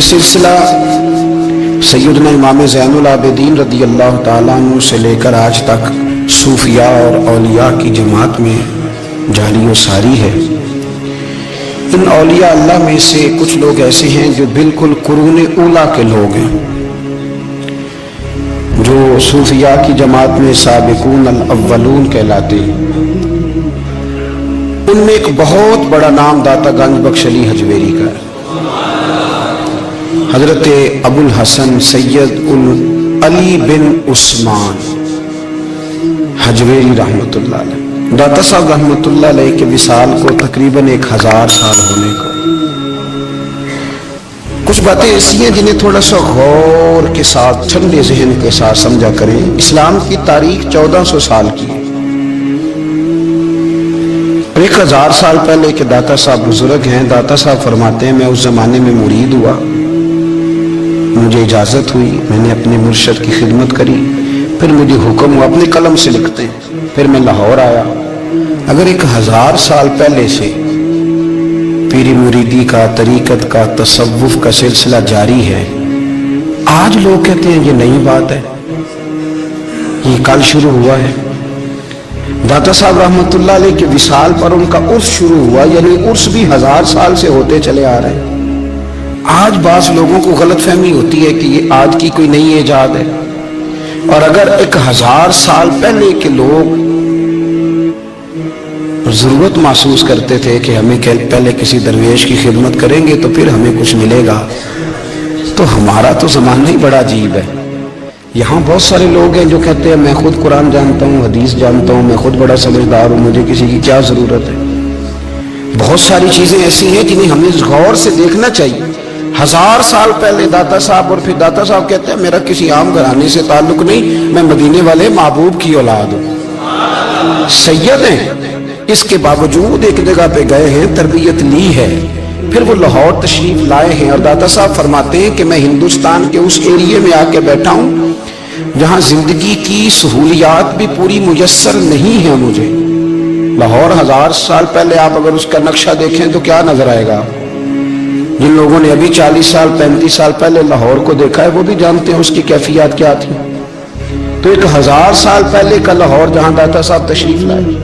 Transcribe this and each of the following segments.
سلسلہ سیدنا امام زین العابدین رضی اللہ تعالیٰ عنہ سے لے کر آج تک صوفیاء اور اولیاء کی جماعت میں جاری و ساری ہے۔ ان اولیاء اللہ میں سے کچھ لوگ ایسے ہیں جو بالکل قرون اولیٰ کے لوگ ہیں، جو صوفیاء کی جماعت میں سابقون الاولون کہلاتے ہیں۔ ان میں ایک بہت بڑا نام داتا گنج بخش علی حجویری کا ہے۔ حضرت ابو الحسن سید علی بن عثمان حجویری رحمۃ اللہ علیہ، داتا صاحب رحمۃ اللہ علیہ کے وصال کو تقریباً 1000 سال ہونے کو۔ کچھ باتیں ایسی ہیں جنہیں تھوڑا سا غور کے ساتھ، ٹھنڈے ذہن کے ساتھ سمجھا کریں۔ اسلام کی تاریخ 1400 سال کی ہے۔ 1000 سال پہلے کے داتا صاحب بزرگ ہیں۔ داتا صاحب فرماتے ہیں میں اس زمانے میں مرید ہوا، مجھے اجازت ہوئی، میں نے اپنے مرشد کی خدمت کری، پھر مجھے حکم ہوا، اپنے قلم سے لکھتے ہیں، پھر میں لاہور آیا۔ اگر 1000 سال پہلے سے پیری مریدی کا، طریقت کا، تصوف کا سلسلہ جاری ہے، آج لوگ کہتے ہیں یہ نئی بات ہے، یہ کل شروع ہوا ہے۔ داتا صاحب رحمۃ اللہ علیہ کے وصال پر ان کا عرس شروع ہوا، یعنی عرس بھی 1000 سال سے ہوتے چلے آ رہے ہیں۔ آج بعض لوگوں کو غلط فہمی ہوتی ہے کہ یہ آج کی کوئی نئی ایجاد ہے، اور اگر 1000 سال پہلے کے لوگ ضرورت محسوس کرتے تھے کہ ہمیں پہلے کسی درویش کی خدمت کریں گے تو پھر ہمیں کچھ ملے گا، تو ہمارا تو زمانہ ہی بڑا عجیب ہے۔ یہاں بہت سارے لوگ ہیں جو کہتے ہیں میں خود قرآن جانتا ہوں، حدیث جانتا ہوں، میں خود بڑا سمجھدار ہوں، مجھے کسی کی کیا ضرورت ہے۔ بہت ساری چیزیں ایسی ہیں جنہیں ہمیں غور سے دیکھنا چاہیے۔ 1000 سال پہلے داتا صاحب، اور پھر داتا صاحب کہتے ہیں میرا کسی عام گھرانے سے تعلق نہیں، میں مدینے والے محبوب کی اولاد ہوں، سید ہیں۔ اس کے باوجود ایک جگہ پہ گئے ہیں، تربیت لی ہے، پھر وہ لاہور تشریف لائے ہیں، اور داتا صاحب فرماتے ہیں کہ میں ہندوستان کے اس ایریے میں آ کے بیٹھا ہوں جہاں زندگی کی سہولیات بھی پوری میسر نہیں ہیں مجھے۔ لاہور 1000 سال پہلے آپ اگر اس کا نقشہ دیکھیں تو کیا نظر آئے گا؟ جن لوگوں نے ابھی 40 سال 35 سال پہلے لاہور کو دیکھا ہے وہ بھی جانتے ہیں اس کی کیفیات کیا تھی۔ تو 1000 سال پہلے کا لاہور جہاں داتا صاحب تشریف لائے،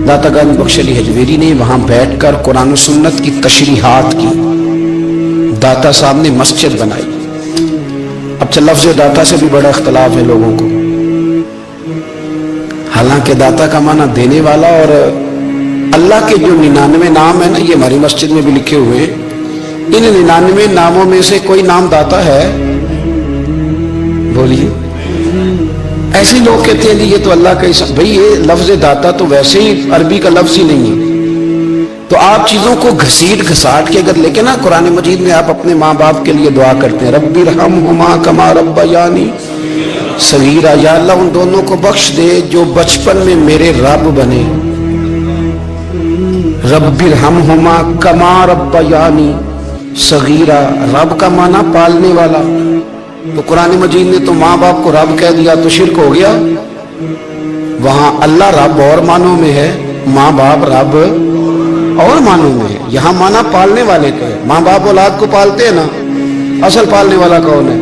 داتا گنج بخش علی حجویری نے وہاں بیٹھ کر قرآن و سنت کی تشریحات کی۔ داتا صاحب نے مسجد بنائی۔ اب لفظ داتا سے بھی بڑا اختلاف ہے لوگوں کو، حالانکہ داتا کا معنی دینے والا، اور اللہ کے جو 99 نام ہیں نا، یہ ہماری مسجد میں بھی لکھے ہوئے ہیں، ان 99 ناموں میں سے کوئی نام داتا ہے؟ بولیے۔ ایسے لوگ کہتے ہیں یہ تو اللہ کا اسم، بھئی یہ لفظ داتا تو ویسے ہی عربی کا لفظ ہی نہیں ہے۔ تو آپ چیزوں کو گھسیٹ گھساٹ کے اگر لے کے نا، قرآن مجید میں آپ اپنے ماں باپ کے لیے دعا کرتے ہیں رب ارحمہما کما ربیانی صغیرا، یا اللہ ان دونوں کو بخش دے جو بچپن میں میرے رب بنے۔ رب ارحمہما کما ربیانی صغیرا، رب کا معنی پالنے والا، تو قرآن مجید نے تو ماں باپ کو رب کہہ دیا تو شرک ہو گیا۔ وہاں اللہ رب اور معنوں میں ہے، ماں باپ رب اور معنوں میں ہے۔ یہاں معنی پالنے والے کا ہے۔ ماں باپ اولاد کو پالتے ہیں نا، اصل پالنے والا کون ہے؟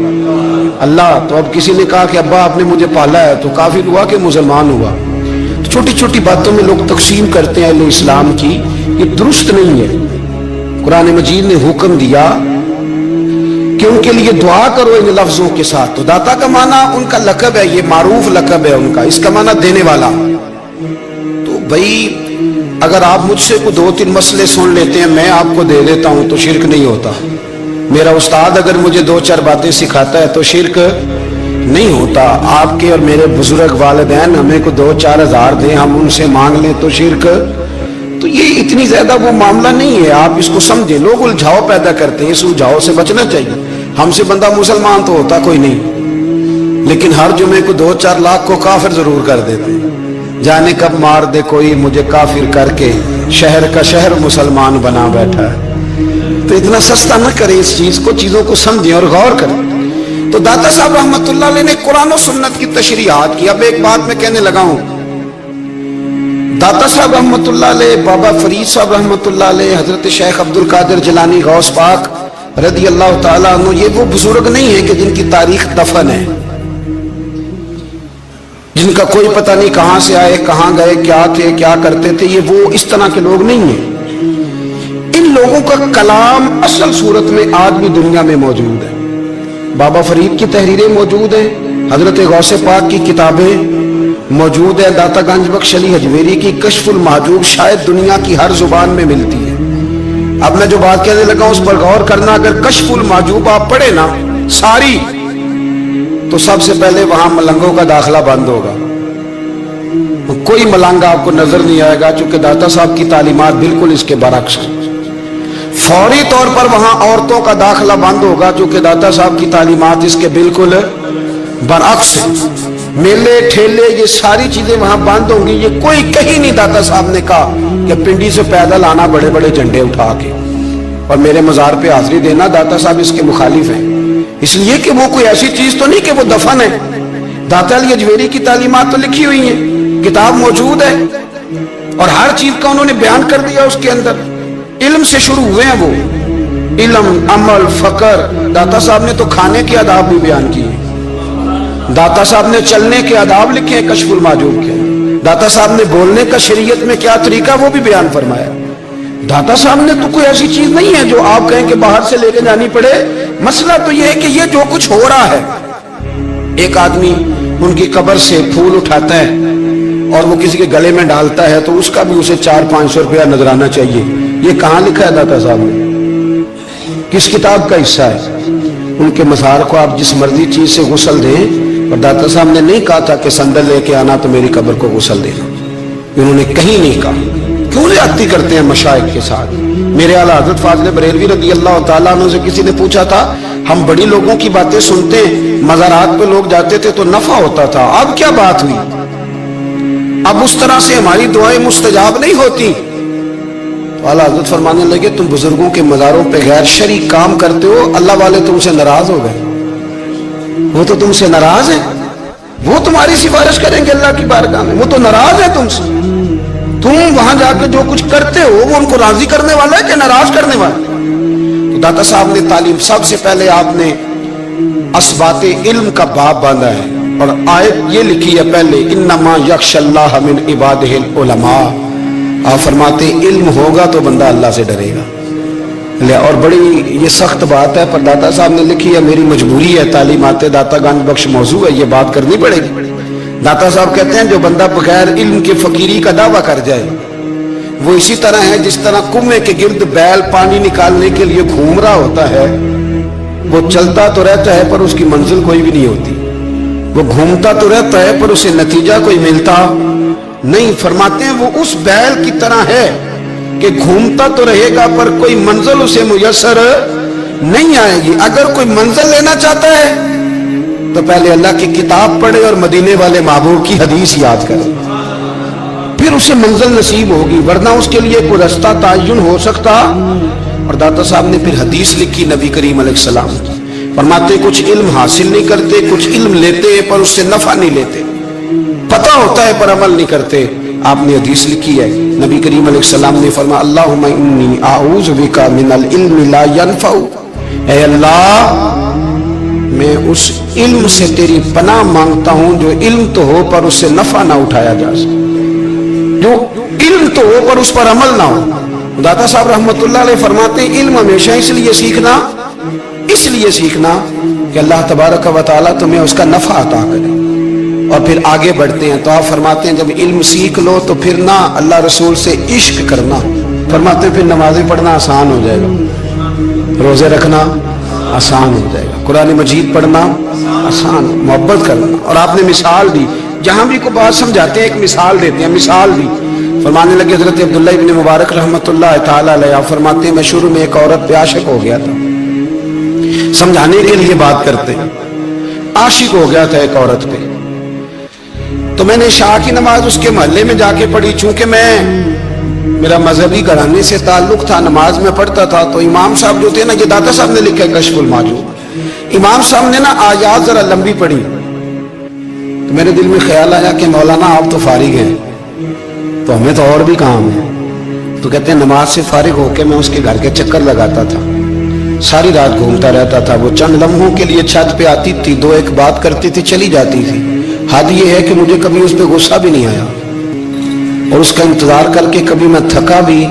اللہ۔ تو اب کسی نے کہا کہ ابا آپ نے مجھے پالا ہے تو کافر ہوا کہ مسلمان ہوا؟ چھوٹی چھوٹی باتوں میں لوگ تقسیم کرتے ہیں اہل اسلام کی، یہ درست نہیں ہے۔ قرآن مجید نے حکم دیا کہ ان کے لیے دعا کرو ان لفظوں کے ساتھ۔ تو داتا کا معنی ان کا لقب ہے، یہ معروف لقب ہے ان کا، اس کا معنی دینے والا۔ تو بھائی اگر آپ مجھ سے کوئی 2-3 مسئلے سن لیتے ہیں، میں آپ کو دے دیتا ہوں تو شرک نہیں ہوتا۔ میرا استاد اگر مجھے 2-4 باتیں سکھاتا ہے تو شرک نہیں ہوتا۔ آپ کے اور میرے بزرگ والدین ہمیں کو 2-4 ہزار دیں، ہم ان سے مانگ لیں تو شرک، تو یہ اتنی زیادہ وہ معاملہ نہیں ہے۔ آپ اس کو سمجھیں۔ لوگ الجھاؤ پیدا کرتے ہیں، اس الجھاؤ سے بچنا چاہیے۔ ہم سے بندہ مسلمان تو ہوتا کوئی نہیں، لیکن ہر جمعے کو 2-4 لاکھ کو کافر ضرور کر دیتے ہیں۔ جانے کب مار دے کوئی مجھے کافر کر کے، شہر کا شہر مسلمان بنا بیٹھا ہے۔ تو اتنا سستا نہ کریں اس چیز کو، چیزوں کو سمجھیں اور غور کریں۔ تو داتا صاحب رحمۃ اللہ علیہ نے قرآن و سنت کی تشریحات کی۔ اب ایک بات میں کہنے لگا ہوں، داتا صاحب رحمۃ اللہ علیہ، بابا فرید صاحب رحمۃ اللہ علیہ، حضرت شیخ عبد القادر جیلانی غوث پاک رضی اللہ تعالیٰ عنہ یہ وہ بزرگ نہیں ہے کہ جن کی تاریخ دفن ہے، جن کا کوئی پتہ نہیں کہاں سے آئے، کہاں گئے، کیا تھے، کیا کرتے تھے، یہ وہ اس طرح کے لوگ نہیں ہیں۔ ان لوگوں کا کلام اصل صورت میں آج بھی دنیا میں موجود ہے۔ بابا فرید کی تحریریں موجود ہیں، حضرت غوث پاک کی کتابیں موجود ہیں، داتا گنج بخش علی حجویری کی کشف المحجوب شاید دنیا کی ہر زبان میں ملتی ہے۔ اب میں جو بات کہنے لگا اس پر غور کرنا، اگر کشف المحجوب آپ پڑھے نا ساری، تو سب سے پہلے وہاں ملنگوں کا داخلہ بند ہوگا، کوئی ملنگ آپ کو نظر نہیں آئے گا، چونکہ داتا صاحب کی تعلیمات بالکل اس کے برعکس ہیں۔ فوری طور پر وہاں عورتوں کا داخلہ بند ہوگا، چونکہ داتا صاحب کی تعلیمات اس کے بالکل برعکس ہیں۔ میلے ٹھیلے یہ ساری چیزیں وہاں بند ہوں گی، یہ کوئی کہیں نہیں داتا صاحب نے کہا کہ پنڈی سے پیدل آنا بڑے بڑے جھنڈے اٹھا کے اور میرے مزار پہ حاضری دینا، داتا صاحب اس کے مخالف ہیں، اس لیے کہ وہ کوئی ایسی چیز تو نہیں کہ وہ دفن ہے۔ داتا علی حجویری کی تعلیمات تو لکھی ہوئی ہیں، کتاب موجود ہے، اور ہر چیز کا انہوں نے بیان کر دیا اس کے اندر۔ علم سے شروع ہوئے ہیں وہ، علم، عمل، فقر۔ داتا صاحب نے تو کھانے کے آداب بھی بیان کیے، داتا صاحب نے چلنے کے آداب لکھے ہیں کشف المحجوب کے، داتا صاحب نے بولنے کا شریعت میں کیا طریقہ وہ بھی بیان فرمایا۔ داتا صاحب نے تو کوئی ایسی چیز نہیں ہے جو آپ کہیں کہ باہر سے لے کے جانی پڑے۔ مسئلہ تو یہ ہے کہ یہ جو کچھ ہو رہا ہے، ایک آدمی ان کی قبر سے پھول اٹھاتا ہے اور وہ کسی کے گلے میں ڈالتا ہے تو اس کا بھی اسے 400-500 روپیہ نذرانہ چاہیے۔ یہ کہاں لکھا ہے داتا صاحب نے؟ کس کتاب کا حصہ ہے؟ ان کے مزار کو آپ جس مرضی چیز سے غسل دیں، اور داتا صاحب نے نہیں کہا تھا کہ سندل لے کے آنا تو میری قبر کو غسل دینا، انہوں نے کہیں نہیں کہا۔ کیوں زیادتی کرتے ہیں مشائخ کے ساتھ؟ میرے اعلیٰ حضرت فاضل بریلوی رضی اللہ تعالیٰ عنہ سے کسی نے پوچھا تھا، ہم بڑی لوگوں کی باتیں سنتے ہیں، مزارات پہ لوگ جاتے تھے تو نفع ہوتا تھا، اب کیا بات ہوئی؟ اب اس طرح سے ہماری دعائیں مستجاب نہیں ہوتی۔ تو اعلیٰ حضرت فرمانے لگے، تم بزرگوں کے مزاروں پہ غیر شرعی کام کرتے ہو، اللہ والے تم سے ناراض ہو گئے، وہ تو تم سے ناراض ہیں، وہ تمہاری سفارش کریں گے اللہ کی بارگاہ میں، وہ تو ناراض ہے تم سے۔ تم وہاں جا کے جو کچھ کرتے ہو وہ ان کو راضی کرنے والا ہے کہ ناراض کرنے والا؟ تو داتا صاحب نے تعلیم، سب سے پہلے آپ نے اسبات علم کا باب باندھا ہے، اور آیت یہ لکھی ہے پہلے، انما یخش اللہ من عبادہ العلماء۔ آپ فرماتے ہیں علم ہوگا تو بندہ اللہ سے ڈرے گا۔ اور بڑی یہ سخت بات ہے، پر داتا صاحب نے لکھی ہے، میری مجبوری ہے، تعلیمات داتا گنج بخش موضوع ہے، یہ بات کرنی پڑے گی۔ داتا صاحب کہتے ہیں جو بندہ بغیر علم کے فقیری کا دعویٰ کر جائے وہ اسی طرح ہے جس طرح کنویں کے گرد بیل پانی نکالنے کے لیے گھوم رہا ہوتا ہے، وہ چلتا تو رہتا ہے پر اس کی منزل کوئی بھی نہیں ہوتی، وہ گھومتا تو رہتا ہے پر اسے نتیجہ کوئی ملتا نہیں۔ فرماتے ہیں وہ اس بیل کی طرح ہے کہ گھومتا تو رہے گا پر کوئی منزل اسے میسر نہیں آئے گی۔ اگر کوئی منزل لینا چاہتا ہے تو پہلے اللہ کی کتاب پڑھے اور مدینے والے محبوب کی حدیث یاد کرے، پھر اسے منزل نصیب ہوگی، ورنہ اس کے لیے کوئی رستہ تعین ہو سکتا۔ اور داتا صاحب نے پھر حدیث لکھی نبی کریم علیہ السلام کی، فرماتے کچھ علم حاصل نہیں کرتے، کچھ علم لیتے پر اس سے نفع نہیں لیتے، پتہ ہوتا ہے پر عمل نہیں کرتے۔ آپ نے حدیث لکھی ہے، نبی کریم علیہ السلام نے فرمایا اللہم انی اعوذ بک من العلم لا ینفع، اے اللہ میں اس علم سے تیری پناہ مانگتا ہوں جو علم تو ہو پر اس سے نفع نہ اٹھایا جا سکے، جو علم تو ہو پر اس پر عمل نہ ہو۔ داتا صاحب رحمۃ اللہ علیہ فرماتے ہیں علم ہمیشہ اس لیے سیکھنا کہ اللہ تبارک و تعالیٰ تمہیں اس کا نفع عطا کرے، اور پھر آگے بڑھتے ہیں۔ تو آپ فرماتے ہیں جب علم سیکھ لو تو پھر نہ اللہ رسول سے عشق کرنا، فرماتے ہیں پھر نمازیں پڑھنا آسان ہو جائے گا، روزے رکھنا آسان ہو جائے گا، قرآن مجید پڑھنا آسان، محبت کرنا۔ اور آپ نے مثال دی، جہاں بھی کوئی بات سمجھاتے ہیں ایک مثال دیتے ہیں، مثال دی۔ فرمانے لگے حضرت عبداللہ ابن مبارک رحمۃ اللہ تعالیٰ علیہ، آپ فرماتے ہیں میں شروع میں ایک عورت پہ عاشق ہو گیا تھا، سمجھانے کے لیے بات کرتے ہیں، عاشق ہو گیا تھا ایک عورت پہ، تو میں نے عشاء کی نماز اس کے محلے میں جا کے پڑھی، چونکہ میرا مذہبی گھرانے سے تعلق تھا، نماز میں پڑھتا تھا، تو امام صاحب جو تھے نا، یہ داتا صاحب نے لکھا ہے کشف المحجوب، امام صاحب نے نا آیات ذرا لمبی پڑھی، تو میرے دل میں خیال آیا کہ مولانا آپ تو فارغ ہیں تو ہمیں تو اور بھی کام ہے، تو کہتے ہیں نماز سے فارغ ہو کے میں اس کے گھر کے چکر لگاتا تھا، सारी रात घूमता रहता था। वो चंद लम्हों के लिए छत पे आती थी, दो एक बात करती थी, चली जाती थी। हद ये है कि मुझे कभी उस पर गुस्सा भी नहीं आया और उसका इंतजार करके कभी मैं थका भी।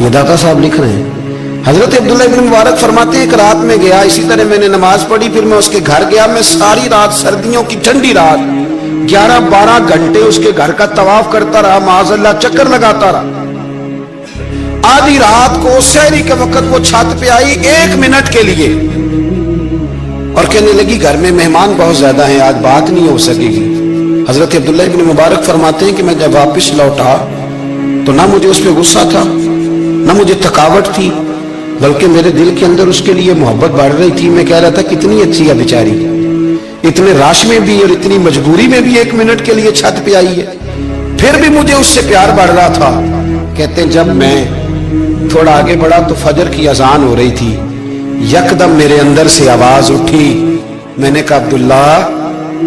ये दाता साहब लिख रहे हैं। हजरत अब्दुल्ला इब्न मुबारक फरमाते हैं एक रात में गया, इसी तरह मैंने नमाज पढ़ी, फिर मैं उसके घर गया। मैं सारी रात, सर्दियों की ठंडी रात, 11-12 घंटे उसके घर का तवाफ करता रहा, माज़अल्लाह चक्कर लगाता रहा। आधी रात को सहरी के वक्त वो छत पे आई 1 मिनट के लिए और कहने लगी घर में मेहमान बहुत ज्यादा हैं, आज बात नहीं हो सकेगी। हजरत अब्दुल्ला इब्न मुबारक फरमाते हैं कि मैं जब वापस लौटा तो ना मुझे उस पर गुस्सा था, ना मुझे थकावट थी, बल्कि मेरे दिल के अंदर उसके लिए मोहब्बत बढ़ रही थी। मैं कह रहा था कितनी अच्छी है बेचारी, इतने राश में भी और इतनी मजबूरी में भी 1 मिनट के लिए छत पे आई है, फिर भी मुझे उससे प्यार बढ़ रहा था। कहते हैं जब मैं थोड़ा आगे बढ़ा तो फजर की अजान हो रही थी, यकदम मेरे अंदर से आवाज उठी। मैंने कहा अब्दुल्ला,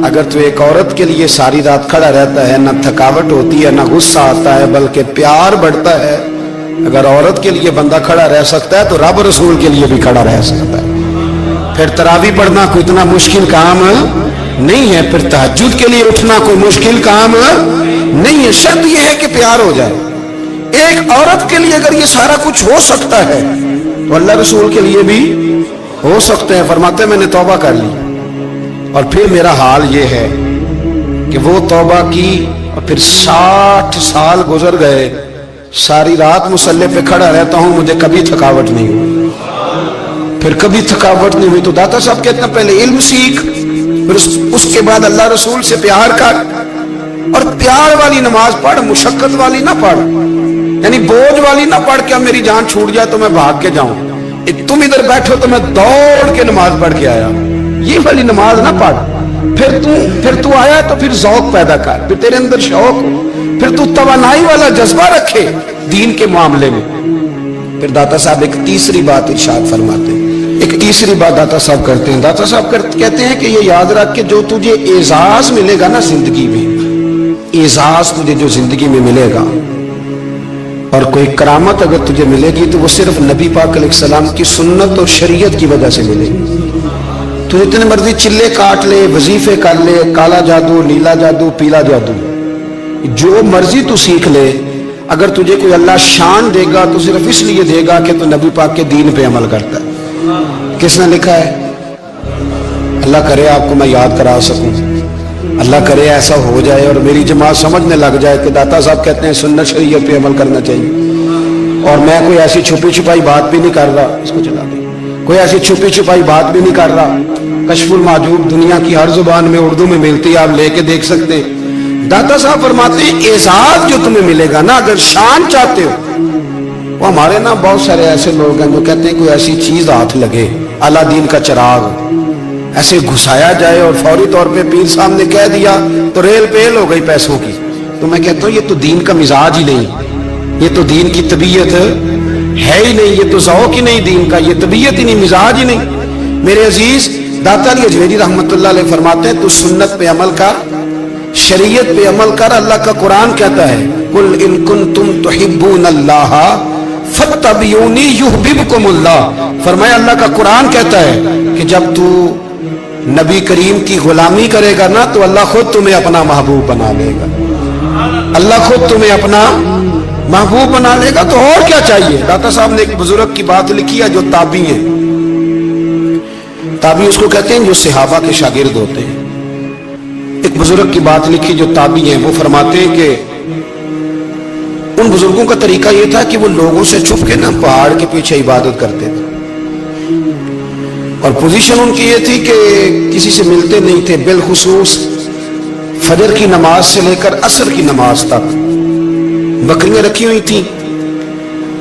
अगर तू एक औरत के लिए सारी रात खड़ा रहता है, ना थकावट होती है, ना गुस्सा आता है, बल्कि प्यार बढ़ता है, अगर औरत के लिए बंदा खड़ा रह सकता है तो रब रसूल के लिए भी खड़ा रह सकता है। फिर तरावी पढ़ना कोई इतना मुश्किल काम नहीं है, फिर तहज्जुद के लिए उठना कोई मुश्किल काम नहीं है। शर्त यह है कि प्यार हो जाए। एक औरत के लिए अगर ये सारा कुछ हो सकता है तो अल्लाह रसूल के लिए भी हो सकते हैं। फरमाते मैंने तौबा कर ली और फिर मेरा हाल ये है कि वो तौबा की और फिर 60 साल गुजर गए, सारी रात मुसल्ले पे खड़ा रहता हूं, मुझे कभी थकावट नहीं हुई, फिर कभी थकावट नहीं हुई। तो दाता साहब कहते हैं पहले इल्म सीख, फिर उसके बाद अल्लाह रसूल से प्यार कर, और प्यार वाली नमाज पढ़, मुशक्कत वाली ना पढ़, यानी बोझ वाली ना पढ़ के मेरी जान छूट जाए तो मैं भाग के जाऊं, तुम इधर बैठो तो मैं दौड़ के नमाज पढ़ के आया, ये वाली नमाज ना पढ़। फिर तू आया तो फिर ज़ौक़ पैदा कर, फिर तेरे अंदर शौक हो, फिर तू तवानाई वाला जज्बा रखे दीन के मामले में। फिर दाता साहब एक तीसरी बात इरशाद फरमाते हैं, एक तीसरी बात दाता साहब करते हैं। दाता साहब कहते हैं कि ये याद रख के जो तुझे एजाज मिलेगा ना जिंदगी में, एजाज तुझे जो जिंदगी में मिलेगा और कोई करामत अगर तुझे मिलेगी तो वो सिर्फ नबी पाक अलैहिस्सलाम की सुन्नत और शरीयत की वजह से मिलेगी। तू जितने मर्जी चिल्ले काट ले, वजीफे कर ले, काला जादू, नीला जादू, पीला जादू, जो मर्जी तू सीख ले, अगर तुझे कोई अल्लाह शान देगा तो सिर्फ इसलिए देगा कि तू नबी पाक के दीन पे अमल करता है। किसने लिखा है? अल्लाह करे आपको मैं याद करा सकूं, अल्लाह करे ऐसा हो जाए और मेरी जमात समझने लग जाए कि दाता साहब कहते हैं सुन्नत शरीयत पे अमल करना चाहिए, और मैं कोई ऐसी छुपी छुपाई बात भी नहीं कर रहा, इसको चला दे, कोई ऐसी छुपी छुपाई बात भी नहीं कर रहा। कशफुल माजूब दुनिया की हर जुबान में उर्दू में मिलती है, आप लेके देख सकते हैं। दाता साहब फरमाते हैं एजाज जो तुम्हें मिलेगा ना, अगर शान चाहते हो, वो हमारे ना बहुत सारे ऐसे लोग हैं जो कहते हैं कोई ऐसी चीज हाथ लगे, अलादीन का चिराग ऐसे घुसाया जाए और फौरी तौर पे पीर साहब ने कह दिया तो रेल पेल हो गई पैसों की। तो मैं कहता हूँ ये तो दीन का मिजाज ही नहीं, ये तो दीन की तबीयत है ही नहीं, ये तो ज़ौक़ ही नहीं दीन का, ये तबीयत ही नहीं, मिजाज ही नहीं। मेरे अजीज दाता अली अजमेरी रहमतुल्लाह अलैह फरमाते हैं तू सुन्नत पे अमल कर, शरीयत पे अमल कर। अल्लाह का कुरान कहता है कुल इन कुंतुम तुहिब्बूनल्लाह फत्तबिऊनी युहबिबकुमुल्लाह। फरमाया अल्लाह का कुरान कहता है कि जब तू नबी करीम की गुलामी करेगा ना तो अल्लाह खुद तुम्हें अपना महबूब बना लेगा, अल्लाह खुद तुम्हें अपना महबूब बना लेगा। तो और क्या चाहिए? दाता साहब ने एक बुजुर्ग की बात लिखी है जो ताबी है, ताबी उसको कहते हैं जो सहाबा के शागिर्द होते हैं। एक बुजुर्ग की बात लिखी जो ताबी है, वो फरमाते हैं कि उन बुजुर्गों का तरीका ये था कि वो लोगों से छुप के ना पहाड़ के पीछे इबादत करते थे, और पोजीशन उनकी ये थी कि किसी से मिलते नहीं थे, बिलखुसूस फजर की नमाज से लेकर असर की नमाज तक बकरियां रखी हुई थी,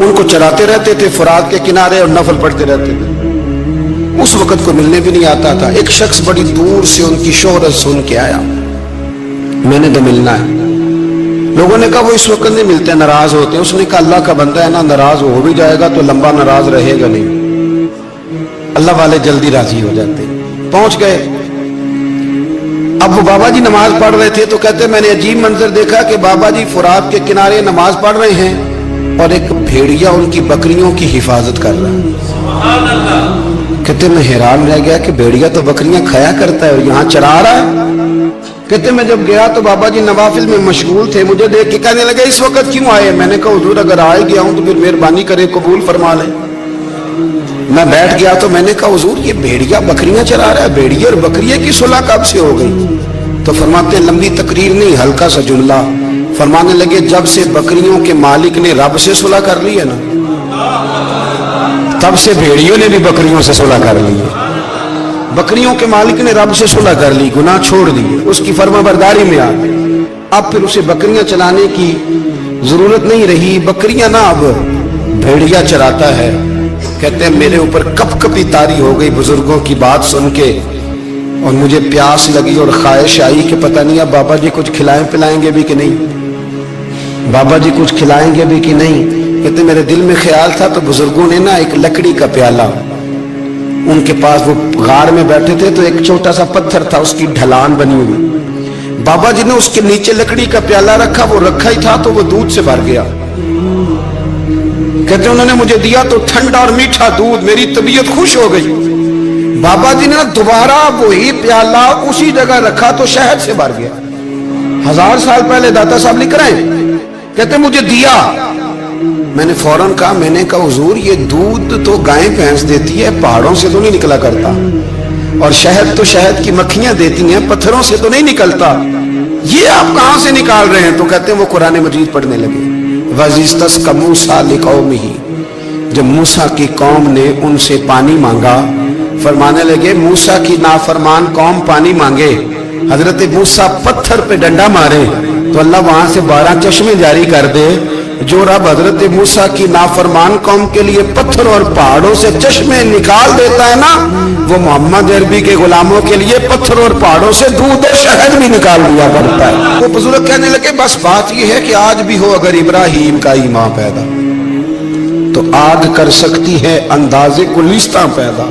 उनको चराते रहते थे फुरात के किनारे और नफल पढ़ते रहते थे। उस वक्त को मिलने भी नहीं आता था। एक शख्स बड़ी दूर से उनकी शोहरत सुन के आया, मैंने तो मिलना है। लोगों ने कहा वो इस वक्त नहीं मिलते, नाराज होते हैं। उसने कहा अल्लाह का बंदा है ना, नाराज हो भी जाएगा तो लंबा नाराज रहेगा नहीं, अल्लाह वाले जल्दी राजी हो जाते। पहुंच गए। अब वो बाबा जी नमाज पढ़ रहे थे तो कहते मैंने अजीब मंजर देखा कि बाबा जी फुरात के किनारे नमाज पढ़ रहे हैं और एक भेड़िया उनकी बकरियों की हिफाजत कर रहा है। कहते मैं हैरान रह गया कि भेड़िया तो बकरियां खाया करता है और यहाँ चरा रहा है। कहते मैं जब गया तो बाबा जी नवाफिल में मशगूल थे, मुझे देख के कहने लगे इस वक्त क्यों आए? मैंने कहा हुजूर अगर आ गया हूं तो फिर मेहरबानी करे कबूल फरमा ले। मैं बैठ गया तो मैंने कहा हुजूर ये भेड़िया बकरियां चरा रहा है, भेड़िया और बकरिया की सुलह कब से हो गई? तो फरमाते लंबी तकरीर नहीं, हल्का सा जुमला। फरमाने लगे जब से बकरियों के मालिक ने रब से सुलह कर ली है ना, तब से भेड़ियों ने भी बकरियों से सुलह कर ली है। बकरियों के मालिक ने रब से सुलह कर ली, गुनाह छोड़ दिए, उसकी फर्माबरदारी में आ गए। अब फिर उसे बकरियां चलाने की जरूरत नहीं रही, बकरियां ना अब भेड़िया चराता है। कहते हैं मेरे ऊपर कपकपी तारी हो गई बुजुर्गों की बात सुन के, और मुझे प्यास लगी और ख्वाहिश आई कि पता नहीं अब बाबा जी कुछ खिलाएं पिलाएंगे भी कि नहीं, बाबा जी कुछ खिलाएंगे भी कि नहीं। कहते मेरे दिल में ख्याल था तो बुजुर्गों ने ना एक लकड़ी का प्याला, उनके पास वो गार में बैठे थे तो एक छोटा सा पत्थर था, उसकी ढलान बनी हुई, बाबा जी ने उसके नीचे लकड़ी का प्याला रखा, वो रखा ही था तो वो दूध से भर गया। कहते उन्होंने मुझे दिया तो ठंडा और मीठा दूध, मेरी तबीयत खुश हो गई। बाबा जी ने दोबारा वही प्याला उसी जगह रखा तो शहद से भर गया। 1000 साल पहले दाता साहब लिख रहे हैं, कहते मुझे दिया, मैंने फौरन कहा, मैंने कहा हुजूर ये दूध तो गाय भैंस देती है, पहाड़ों से तो नहीं निकला करता, और शहद तो शहद की मक्खियां देती हैं, पत्थरों से तो नहीं निकलता, ये आप कहां से निकाल रहे हैं? तो कहते हैं वो कुरान मजीद पढ़ने लगे। वज़िस्तस्क़ा मूसा लिक़ौमिही, जब मूसा की कौम ने उनसे पानी मांगा, फरमाने लगे मूसा की नाफरमान कौम पानी मांगे, हजरत मूसा पत्थर पे डंडा मारे तो अल्लाह वहां से 12 चश्मे जारी कर दे। जो रब हजरत मूसा की नाफरमान कौम के लिए पत्थर और पहाड़ों से चश्मे निकाल देता है ना, वो मोहम्मद अरबी के गुलामों के लिए पत्थर और पहाड़ों से दूध और शहद भी निकाल दिया करता है। वो बुजुर्ग कहने लगे बस बात यह है कि आज भी हो अगर इब्राहिम का ईमान पैदा तो आग कर सकती है अंदाजे गुलिस्तां पैदा।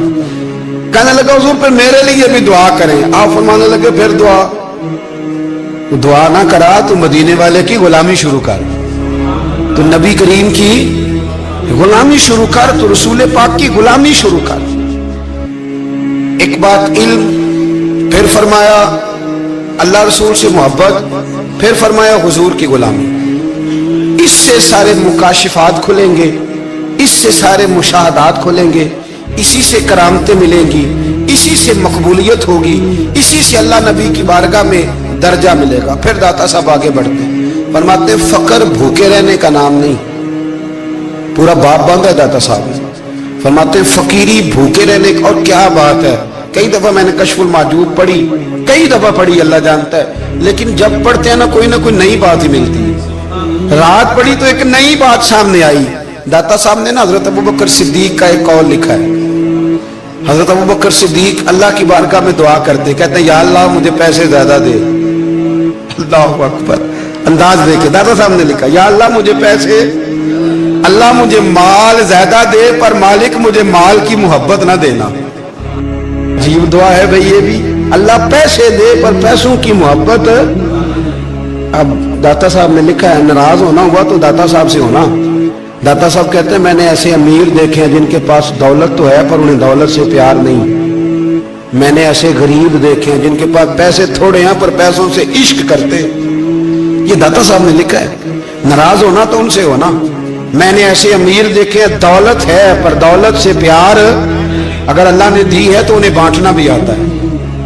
कहने लगा हुजूर फिर मेरे लिए भी दुआ करें। आप फरमाने लगे फिर दुआ ना करा तो मदीने वाले की गुलामी शुरू कर, तो नबी करीम की गुलामी शुरू कर, तो रसूल पाक की गुलामी शुरू कर। एक बात इल्म, फिर फरमाया अल्लाह रसूल से मोहब्बत, फिर फरमाया हुजूर की गुलामी। इससे सारे मुकाशिफात खुलेंगे, इससे सारे मुशाहदात खुलेंगे, इसी से करामतें मिलेंगी, इसी से मकबूलियत होगी, इसी से अल्लाह नबी की बारगाह में दर्जा मिलेगा। फिर दाता साहब आगे बढ़ते फरमाते फकर भूखे रहने का नाम नहीं, पूरा बाप बांधा दाता साहब। फरमाते फकीरी भूखे रहने का, और क्या बात है, कई दफा मैंने कशफुल माजूद पढ़ी, कई दफा पढ़ी, अल्लाह जानता है, लेकिन जब पढ़ते हैं ना कोई नई बात ही मिलती है। रात पढ़ी तो एक नई बात सामने आई। दाता साहब ने ना हजरत अबू बकर सिद्दीक का एक कौल लिखा है। हजरत अबू बकर सिद्दीक अल्लाह की बारगाह में दुआ करते, कहते हैं या अल्लाह मुझे पैसे ज्यादा दे। अल्लाह अकबर, अंदाज देखे दाता साहब ने लिखा या अल्लाह मुझे पैसे, अल्लाह मुझे माल ज्यादा दे पर मालिक मुझे माल की मोहब्बत ना देना। अजीब दुआ है भाई ये भी, अल्लाह पैसे दे पर पैसों की मोहब्बत। अब दाता साहब ने लिखा है नाराज होना हुआ तो दाता साहब से होना। दाता साहब कहते हैं मैंने ऐसे अमीर देखे हैं जिनके पास दौलत तो है पर उन्हें दौलत से प्यार नहीं। मैंने ऐसे गरीब देखे हैं जिनके पास पैसे थोड़े हैं पर पैसों से इश्क करते। ये दाता साहब ने लिखा है, नाराज होना तो उनसे होना। मैंने ऐसे अमीर देखे हैं दौलत है पर दौलत से प्यार अगर अल्लाह ने दी है तो उन्हें बांटना भी आता है,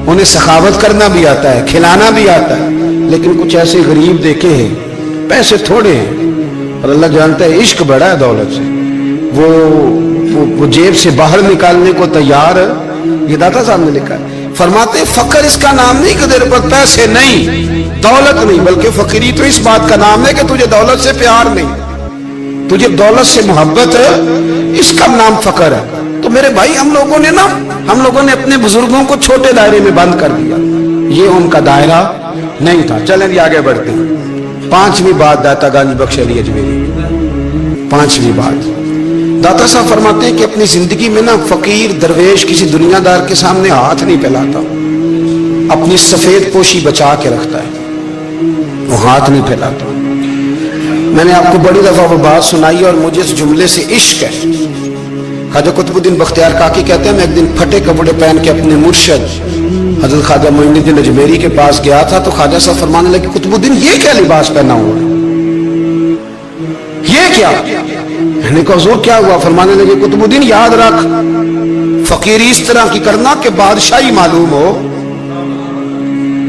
उन्हें सखावत करना भी आता है, खिलाना भी आता है। लेकिन कुछ ऐसे गरीब देखे हैं पैसे थोड़े हैं और अल्लाह जानता है इश्क बड़ा है दौलत से, वो जेब से बाहर निकालने को तैयार। ये दाता साहब ने लिखा है। फरमाते फकर इसका नाम नहीं कि तेरे पास पैसे नहीं, दौलत नहीं, बल्कि फकीरी तो इस बात का नाम है कि तुझे दौलत से प्यार नहीं, तुझे दौलत से मोहब्बत है, इसका नाम फकर है। तो मेरे भाई हम लोगों ने अपने बुजुर्गों को छोटे दायरे में बंद कर दिया, ये उनका दायरा नहीं था। चलें जी आगे बढ़ते हैं। 5वीं बात दाता गंज बख्श अली अजमेरी। 5वीं बात दाता साहब फरमाते हैं कि अपनी जिंदगी में ना फकीर दरवेश किसी दुनियादार के सामने हाथ नहीं फैलाता, अपनी सफेद पोशी बचा के रखता है, वो हाथ नहीं फैलाता। मैंने आपको बड़ी दफा वो बात सुनाई और मुझे इस जुमले से इश्क है। ख्वाजा कुतुबुद्दीन बख्तियार काकी कहते हैं मैं एक दिन फटे कपड़े पहन के अपने मुर्शद हजरत ख्वाजा मोइनुद्दीन अजमेरी के पास गया था, तो ख्वाजा साहब फरमाने लगे कुतुबुद्दीन ये क्या लिबास पहना हुआ है, ये क्या? मैंने कहा हुजूर क्या हुआ? फरमाने लगे कुतुबुद्दीन याद रख, फकीरी इस तरह की करना कि बादशाही मालूम हो,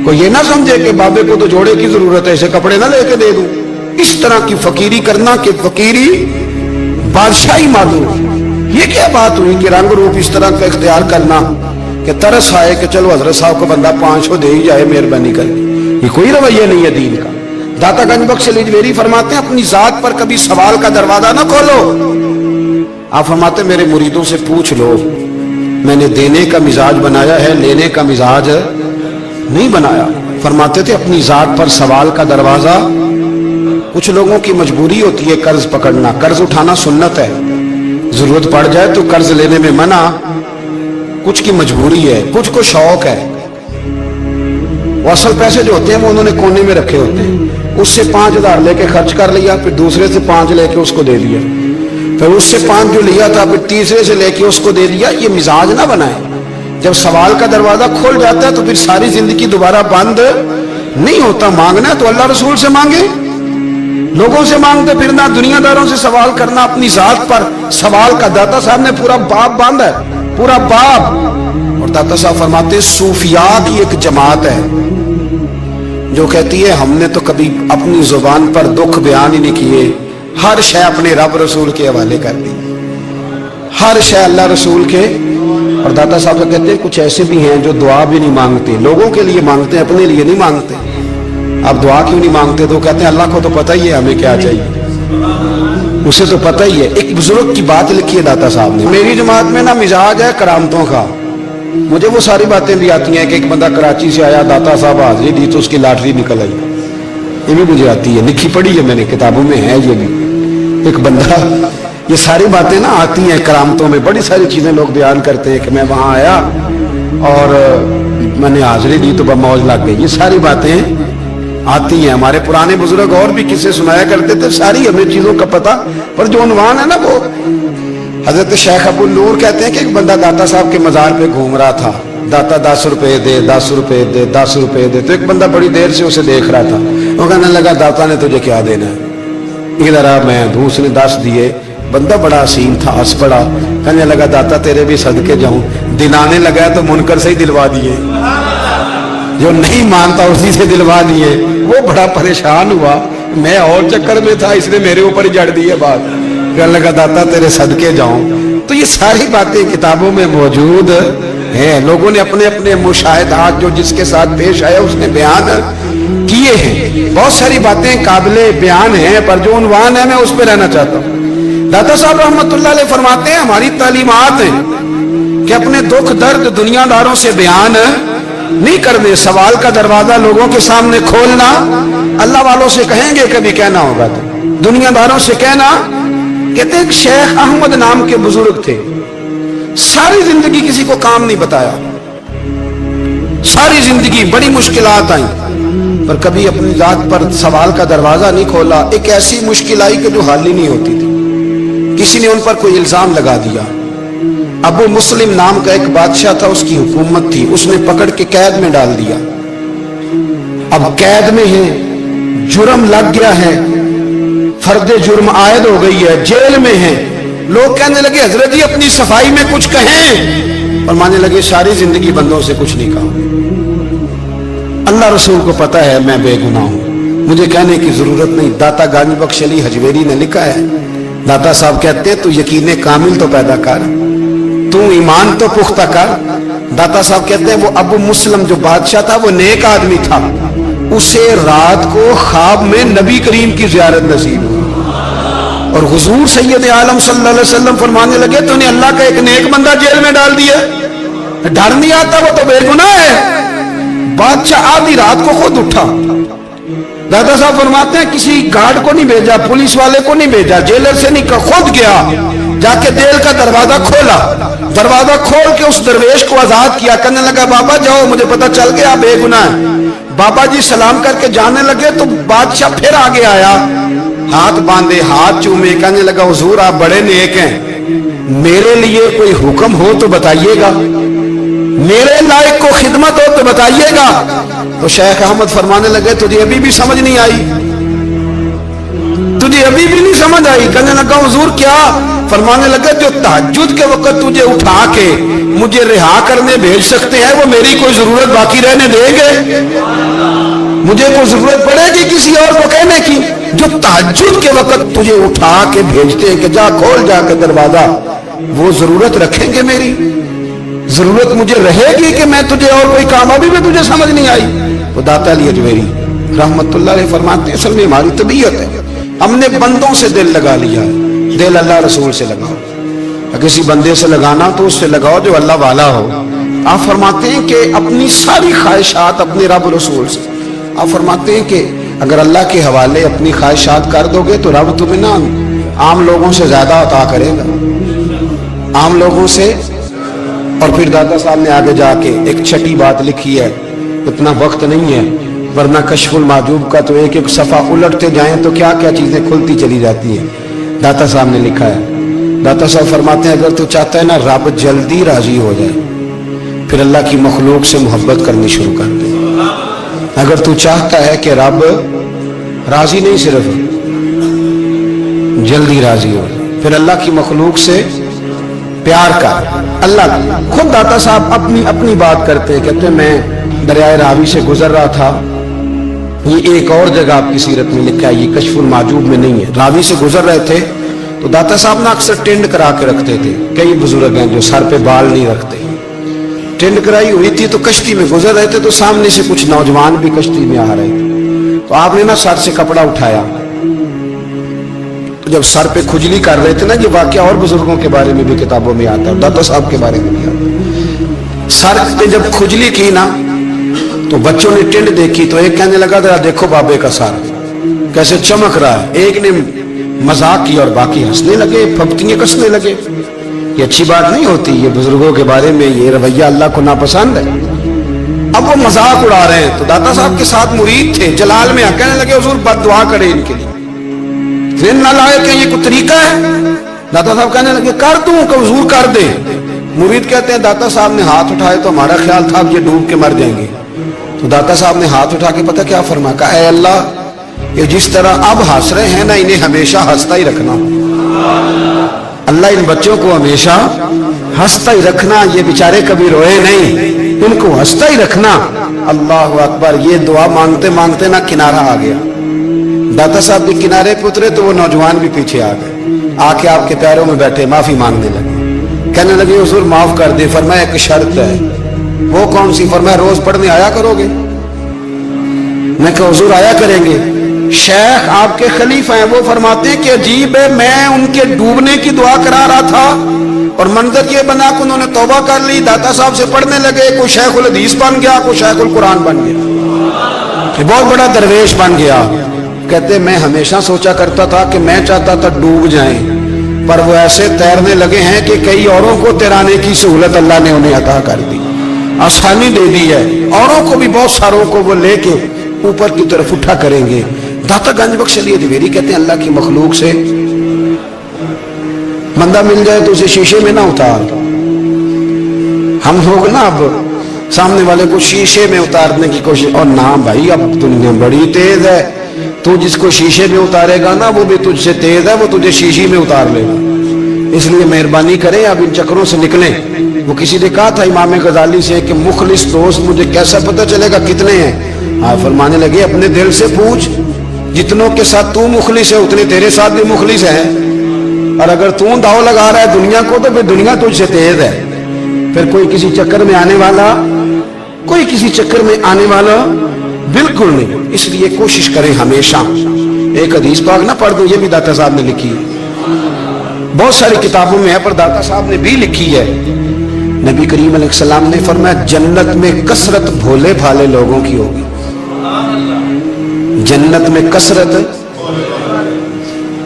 कोई ये ना समझे कि बाबे को तो जोड़े की जरूरत है, ऐसे कपड़े ना लेके दे दूं। इस तरह की फकीरी करना कि फकीरी बादशाही मालूम। ये क्या बात हुई कि रंग रूप इस तरह का इख्तियार करना कि तरस आए कि चलो हजरत साहब को बंदा 500 दे ही जाए मेहरबानी करके। ये कोई रवैया नहीं है दीन का। दाता गंज बख्श अजमेरी फरमाते हैं अपनी जात पर कभी सवाल का दरवाजा ना खोलो। आप फरमाते मेरे मुरीदों से पूछ लो, मैंने देने का मिजाज बनाया है, लेने का मिजाज नहीं बनाया। फरमाते थे अपनी जात पर सवाल का दरवाजा, कुछ लोगों की मजबूरी होती है कर्ज पकड़ना, कर्ज उठाना सुन्नत है, जरूरत पड़ जाए तो कर्ज लेने में मना, कुछ की मजबूरी है, कुछ को शौक है। वो असल पैसे जो होते हैं वो उन्होंने कोने में रखे होते हैं, उससे 5000 लेके खर्च कर लिया, फिर दूसरे से 5 लेके उसको दे दिया, फिर उससे 5 जो लिया था फिर तीसरे से लेके उसको दे दिया। ये मिजाज ना बनाए। जब सवाल का दरवाजा खोल जाता है तो फिर सारी जिंदगी दोबारा बंद नहीं होता। मांगना है तो अल्लाह रसूल से मांगे, लोगों से मांगते फिरना, दुनियादारों से सवाल करना, अपनी जात पर सवाल का। दाता साहब ने पूरा बाब बांधा है, पूरा बाब। और दाता साहब फरमाते सूफिया की एक जमात है जो कहती है हमने तो कभी अपनी जुबान पर दुख बयान ही नहीं किए, हर शय अपने रब रसूल के हवाले कर दी, हर शय अल्लाह रसूल के। और दाता साहब कहते हैं कुछ ऐसे भी हैं जो दुआ भी नहीं मांगते, लोगों के लिए मांगते हैं, अपने लिए नहीं मांगते। आप दुआ क्यों नहीं मांगते? तो कहते हैं अल्लाह को तो पता ही है हमें क्या चाहिए, उसे तो पता ही है। एक बुजुर्ग की बात लिखी है दाता साहब ने, मेरी जमात में ना मिजाज है करामतों का। मुझे वो सारी बातें भी आती हैं कि एक बंदा कराची से आया, दाता साहब हाजिरी दी तो उसकी लॉटरी निकल आई, ये भी मुझे आती है, लिखी पढ़ी है मैंने, किताबों में है ये भी। एक बंदा, ये सारी बातें ना आती हैं करामतों में, बड़ी सारी चीजें लोग बयान करते हैं कि मैं वहां आया और मैंने हाजिरी दी तो मौज लग गई। ये सारी बातें आती हैं। हमारे पुराने बुजुर्ग और भी किस्से सुनाया करते थे, सारी हमें चीजों का पता, पर जो उन्वान है ना वो। हजरत शेख अबुल नूर कहते हैं कि एक बंदा दाता साहब के मजार पे घूम रहा था, दाता 10 रुपए दे, 10 रुपए दे, 10 रुपए दे। तो एक बंदा बड़ी देर से उसे देख रहा था, वो कहने लगा दाता ने तुझे क्या देना है? इधर आ मैं दूं। उसने 10 दिए। बंदा बड़ा हसीन था, हंस पड़ा, कहने लगा दाता तेरे भी सदके जाऊं। दिलाने लगा तो मुनकर से ही दिलवा दिए, जो नहीं मानता उसी से दिलवा दिए। वो बड़ा परेशान हुआ, मैं और चक्कर में था, इसने मेरे ऊपर ही जड़ दी है बात। कहने लगा दाता तेरे सदके जाऊं। तो ये सारी बातें किताबों में मौजूद है, लोगों ने अपने अपने मुशाहिदात जो जिसके साथ पेश आया उसने बयान किए हैं। बहुत सारी बातें काबिले बयान हैं, पर जो उन्वान है मैं उस पर रहना चाहता हूँ। दाता साहब रहमतुल्लाह अलैह फरमाते हैं हमारी तालीमात है कि अपने दुख दर्द दुनियादारों से बयान नहीं करने, सवाल का दरवाजा लोगों के सामने खोलना। अल्लाह वालों से कहेंगे कभी कहना होगा तो, दुनियादारों से कहना। कहते हैं शेख अहमद नाम के बुजुर्ग थे, सारी जिंदगी किसी को काम नहीं बताया, सारी जिंदगी बड़ी मुश्किलात आई, पर कभी अपनी जात पर सवाल का दरवाजा नहीं खोला। एक ऐसी मुश्किल आई कि जो हल ही नहीं होती थी, किसी ने उन पर कोई इल्जाम लगा दिया। अबू मुस्लिम नाम का एक बादशाह था, उसकी हुकूमत थी, उसने पकड़ के कैद में डाल दिया। अब कैद में है, जुर्म लग गया है, फर्दे जुर्म आयद हो गई है, जेल में है। लोग कहने लगे हजरत जी अपनी सफाई में कुछ कहें, और मानने लगे सारी जिंदगी बंदों से कुछ नहीं कहा, अल्लाह रसूल को पता है मैं बेगुनाह हूं, मुझे कहने की जरूरत नहीं। दाता गंज बख्श अली हजवेरी ने लिखा है, दाता साहब कहते हैं तू यकीन कामिल तो पैदा कर, तू ईमान तो पुख्ता कर। दाता साहब कहते हैं वो अबू मुस्लिम जो बादशाह था वो नेक आदमी था, उसे रात को ख्वाब में नबी करीम की जियारत नसीब हुई, और हुजूर सैयद आलम सल्लल्लाहु अलैहि वसल्लम फरमाने लगे तूने अल्लाह का एक नेक बंदा जेल में डाल दिया, डर नहीं आता, वो तो बेगुनाह है। बादशाह आधी रात को खुद उठा। दादा साहब फरमाते हैं किसी गार्ड को नहीं भेजा, पुलिस वाले को नहीं भेजा, जेलर से नहीं, खुद गया, जाके जेल का दरवाजा खोला, दरवाजा खोल के उस दरवेश को आजाद किया। कहने लगा बाबा जाओ, मुझे पता चल गया आप बेगुनाह है। बाबा जी सलाम करके जाने लगे तो बादशाह फिर आगे आया, हाथ बांधे, हाथ चूमे, कहने लगा हुजूर आप बड़े नेक हैं, मेरे लिए कोई हुक्म हो तो बताइएगा, मेरे लायक को खिदमत हो तो बताइएगा। तो शेख अहमद फरमाने लगे तुझे अभी भी समझ नहीं आई, तुझे अभी भी नहीं समझ आई। कहने लगा हुजूर क्या? फरमाने लगे जो तहज्जुद के वक्त तुझे उठा के मुझे रिहा करने भेज सकते हैं वो मेरी कोई जरूरत बाकी रहने देंगे? मुझे कोई जरूरत पड़ेगी किसी और को कहने की? जो तहज्जुद के वक्त तुझे उठा के भेजते हैं कि जा खोल जाके दरवाजा, वो जरूरत रखेंगे मेरी? जरूरत मुझे रहेगी कि मैं तुझे और कोई काम? अभी भी तुझे समझ नहीं आई? वो दाता अली अजमेरी रहमतुल्लाह अलैह फरमाते हैं असल में हमारी तबीयत है, हमने बंदों से दिल लगा लिया है। दिल अल्लाह रसूल से लगाओ, किसी बंदे से लगाना तो उससे लगाओ जो अल्लाह वाला हो। आप फरमाते हैं कि अपनी सारी ख्वाहिशात अपने रब रसूल से, आप फरमाते हैं कि अगर अल्लाह के हवाले अपनी ख्वाहिशात कर दोगे तो रब तुम्हें ना आम लोगों से ज्यादा अता करेगा, आम लोगों से। और फिर दादा साहब ने आगे जाके एक छठी बात लिखी है, इतना वक्त नहीं है वरना कश्फुल माजूब का तो एक एक सफा उलटते जाएं तो क्या क्या चीजें खुलती चली जाती हैं। दाता साहब ने लिखा है, दाता साहब फरमाते हैं अगर तू चाहता है ना रब जल्दी राजी हो जाए फिर अल्लाह की मखलूक से मोहब्बत करनी शुरू कर दे। अगर तू चाहता है कि रब राजी नहीं सिर्फ जल्दी राजी हो फिर अल्लाह की मखलूक से प्यार कर। अल्लाह खुद दाता साहब अपनी बात करते हैं, कहते हैं मैं दरियाए रावी से गुजर रहा था, ये एक और जगह आपकी सीरत में लिखा है, ये कश्फुल माजूब में नहीं है। रावी से गुजर रहे थे तो दाता साहब ना अक्सर टेंड करा के रखते थे, कई बुजुर्ग हैं जो सर पे बाल नहीं रखते, टेंड कराई हुई थी तो कश्ती में गुजर रहे थे तो सामने से कुछ नौजवान भी कश्ती में आ रहे थे, तो आपने ना सर से कपड़ा उठाया, तो जब सर पे खुजली कर रहे थे ना, ये वाकया और बुजुर्गों के बारे में भी किताबों में आता है, दाता साहब के बारे में भी आता, सर पे जब खुजली की ना तो बच्चों ने टेंड देखी तो एक कहने लगा जरा देखो बाबे का सर कैसे चमक रहा है, एक ने मजाक की और बाकी हंसने लगे, फब्तियां कसने लगे। ये अच्छी बात नहीं होती, ये बुजुर्गों के बारे में ये रवैया अल्लाह को नापसंद है। अब वो मजाक उड़ा रहे हैं तो दाता साहब के साथ मुरीद थे जलाल में, कहने लगे हुजूर बद्दुआ करे इनके लिए, फिर ना लाए कि ये कोई तरीका है? दाता साहब कहने लगे कर दूं कि हुजूर कर दे। मुरीद कहते हैं दाता साहब ने हाथ उठाए तो हमारा ख्याल था अब ये डूब के मर जाएंगे, तो दाता साहब ने हाथ उठा के पता क्या फरमाया, कहा ऐ अल्लाह ये जिस तरह अब हंस रहे हैं ना इन्हें हमेशा हंसता ही रखना, अल्लाह इन बच्चों को हमेशा हंसता ही रखना, ये बेचारे कभी रोए नहीं, इनको हंसता ही रखना। अल्लाह अकबर। ये दुआ मांगते मांगते ना किनारा आ गया, दाता साहब भी किनारे पे उतरे तो वो नौजवान भी पीछे आ गए, आके आपके पैरों में बैठे माफी मांगने लगे, कहने लगे हुजूर माफ कर दे। फरमाया एक शर्त है। वो कौन सी? फरमाया रोज पढ़ने आया करोगे? मैं कहा हुजूर आया करेंगे। शेख आपके खलीफा हैं, वो फरमाते हैं कि अजीब है, मैं उनके डूबने की दुआ करा रहा था और मंजर ये बना कि उन्होंने तौबा कर ली, दाता साहब से पढ़ने लगे, कोई शेखुल हदीस बन गया, कोई शेखुल कुरान बन गया, बहुत बड़ा दरवेश बन गया। कहते मैं हमेशा सोचा करता था कि मैं चाहता था डूब जाएं, पर वो ऐसे तैरने लगे हैं कि कई औरों को तैराने की सहूलत अल्लाह ने उन्हें अता कर दी, आसानी दे दी है, औरों को भी बहुत सारों को वो लेके ऊपर की तरफ उठा करेंगे। दाता गंज बख्श अली अजमेरी कहते हैं अल्लाह की मखलूक से बंदा मिल जाए तो उसे शीशे में ना उतार। हम लोग ना अब सामने वाले को शीशे में उतारने की कोशिश, और ना भाई अब दुनिया बड़ी तेज है, तू जिसको शीशे में उतारेगा ना वो भी तुझसे तेज है, वो तुझे शीशी में उतार लेगा। इसलिए मेहरबानी करें अब इन चक्रों से निकलें। वो किसी ने कहा था इमाम गजाली से कि मुखलिस दोस्त मुझे कैसा पता चलेगा कितने हैं? हाँ फरमाने लगे अपने दिल से पूछ, जितनों के साथ तू मुखलिस है उतने तेरे साथ भी मुखलिस है, और अगर तू दाव लगा रहा है दुनिया को तो फिर दुनिया तुझसे तेज है। फिर कोई किसी चक्कर में आने वाला, कोई किसी चक्कर में आने वाला बिल्कुल नहीं। इसलिए कोशिश करें हमेशा। एक हदीस पाक ना पढ़ दो, ये भी दाता साहब ने लिखी है, बहुत सारी किताबों में है पर दाता साहब ने भी लिखी है। नबी करीम अलैहिस्सलाम ने फरमाया जन्नत में कसरत भोले भाले लोगों की होगी, जन्नत में कसरत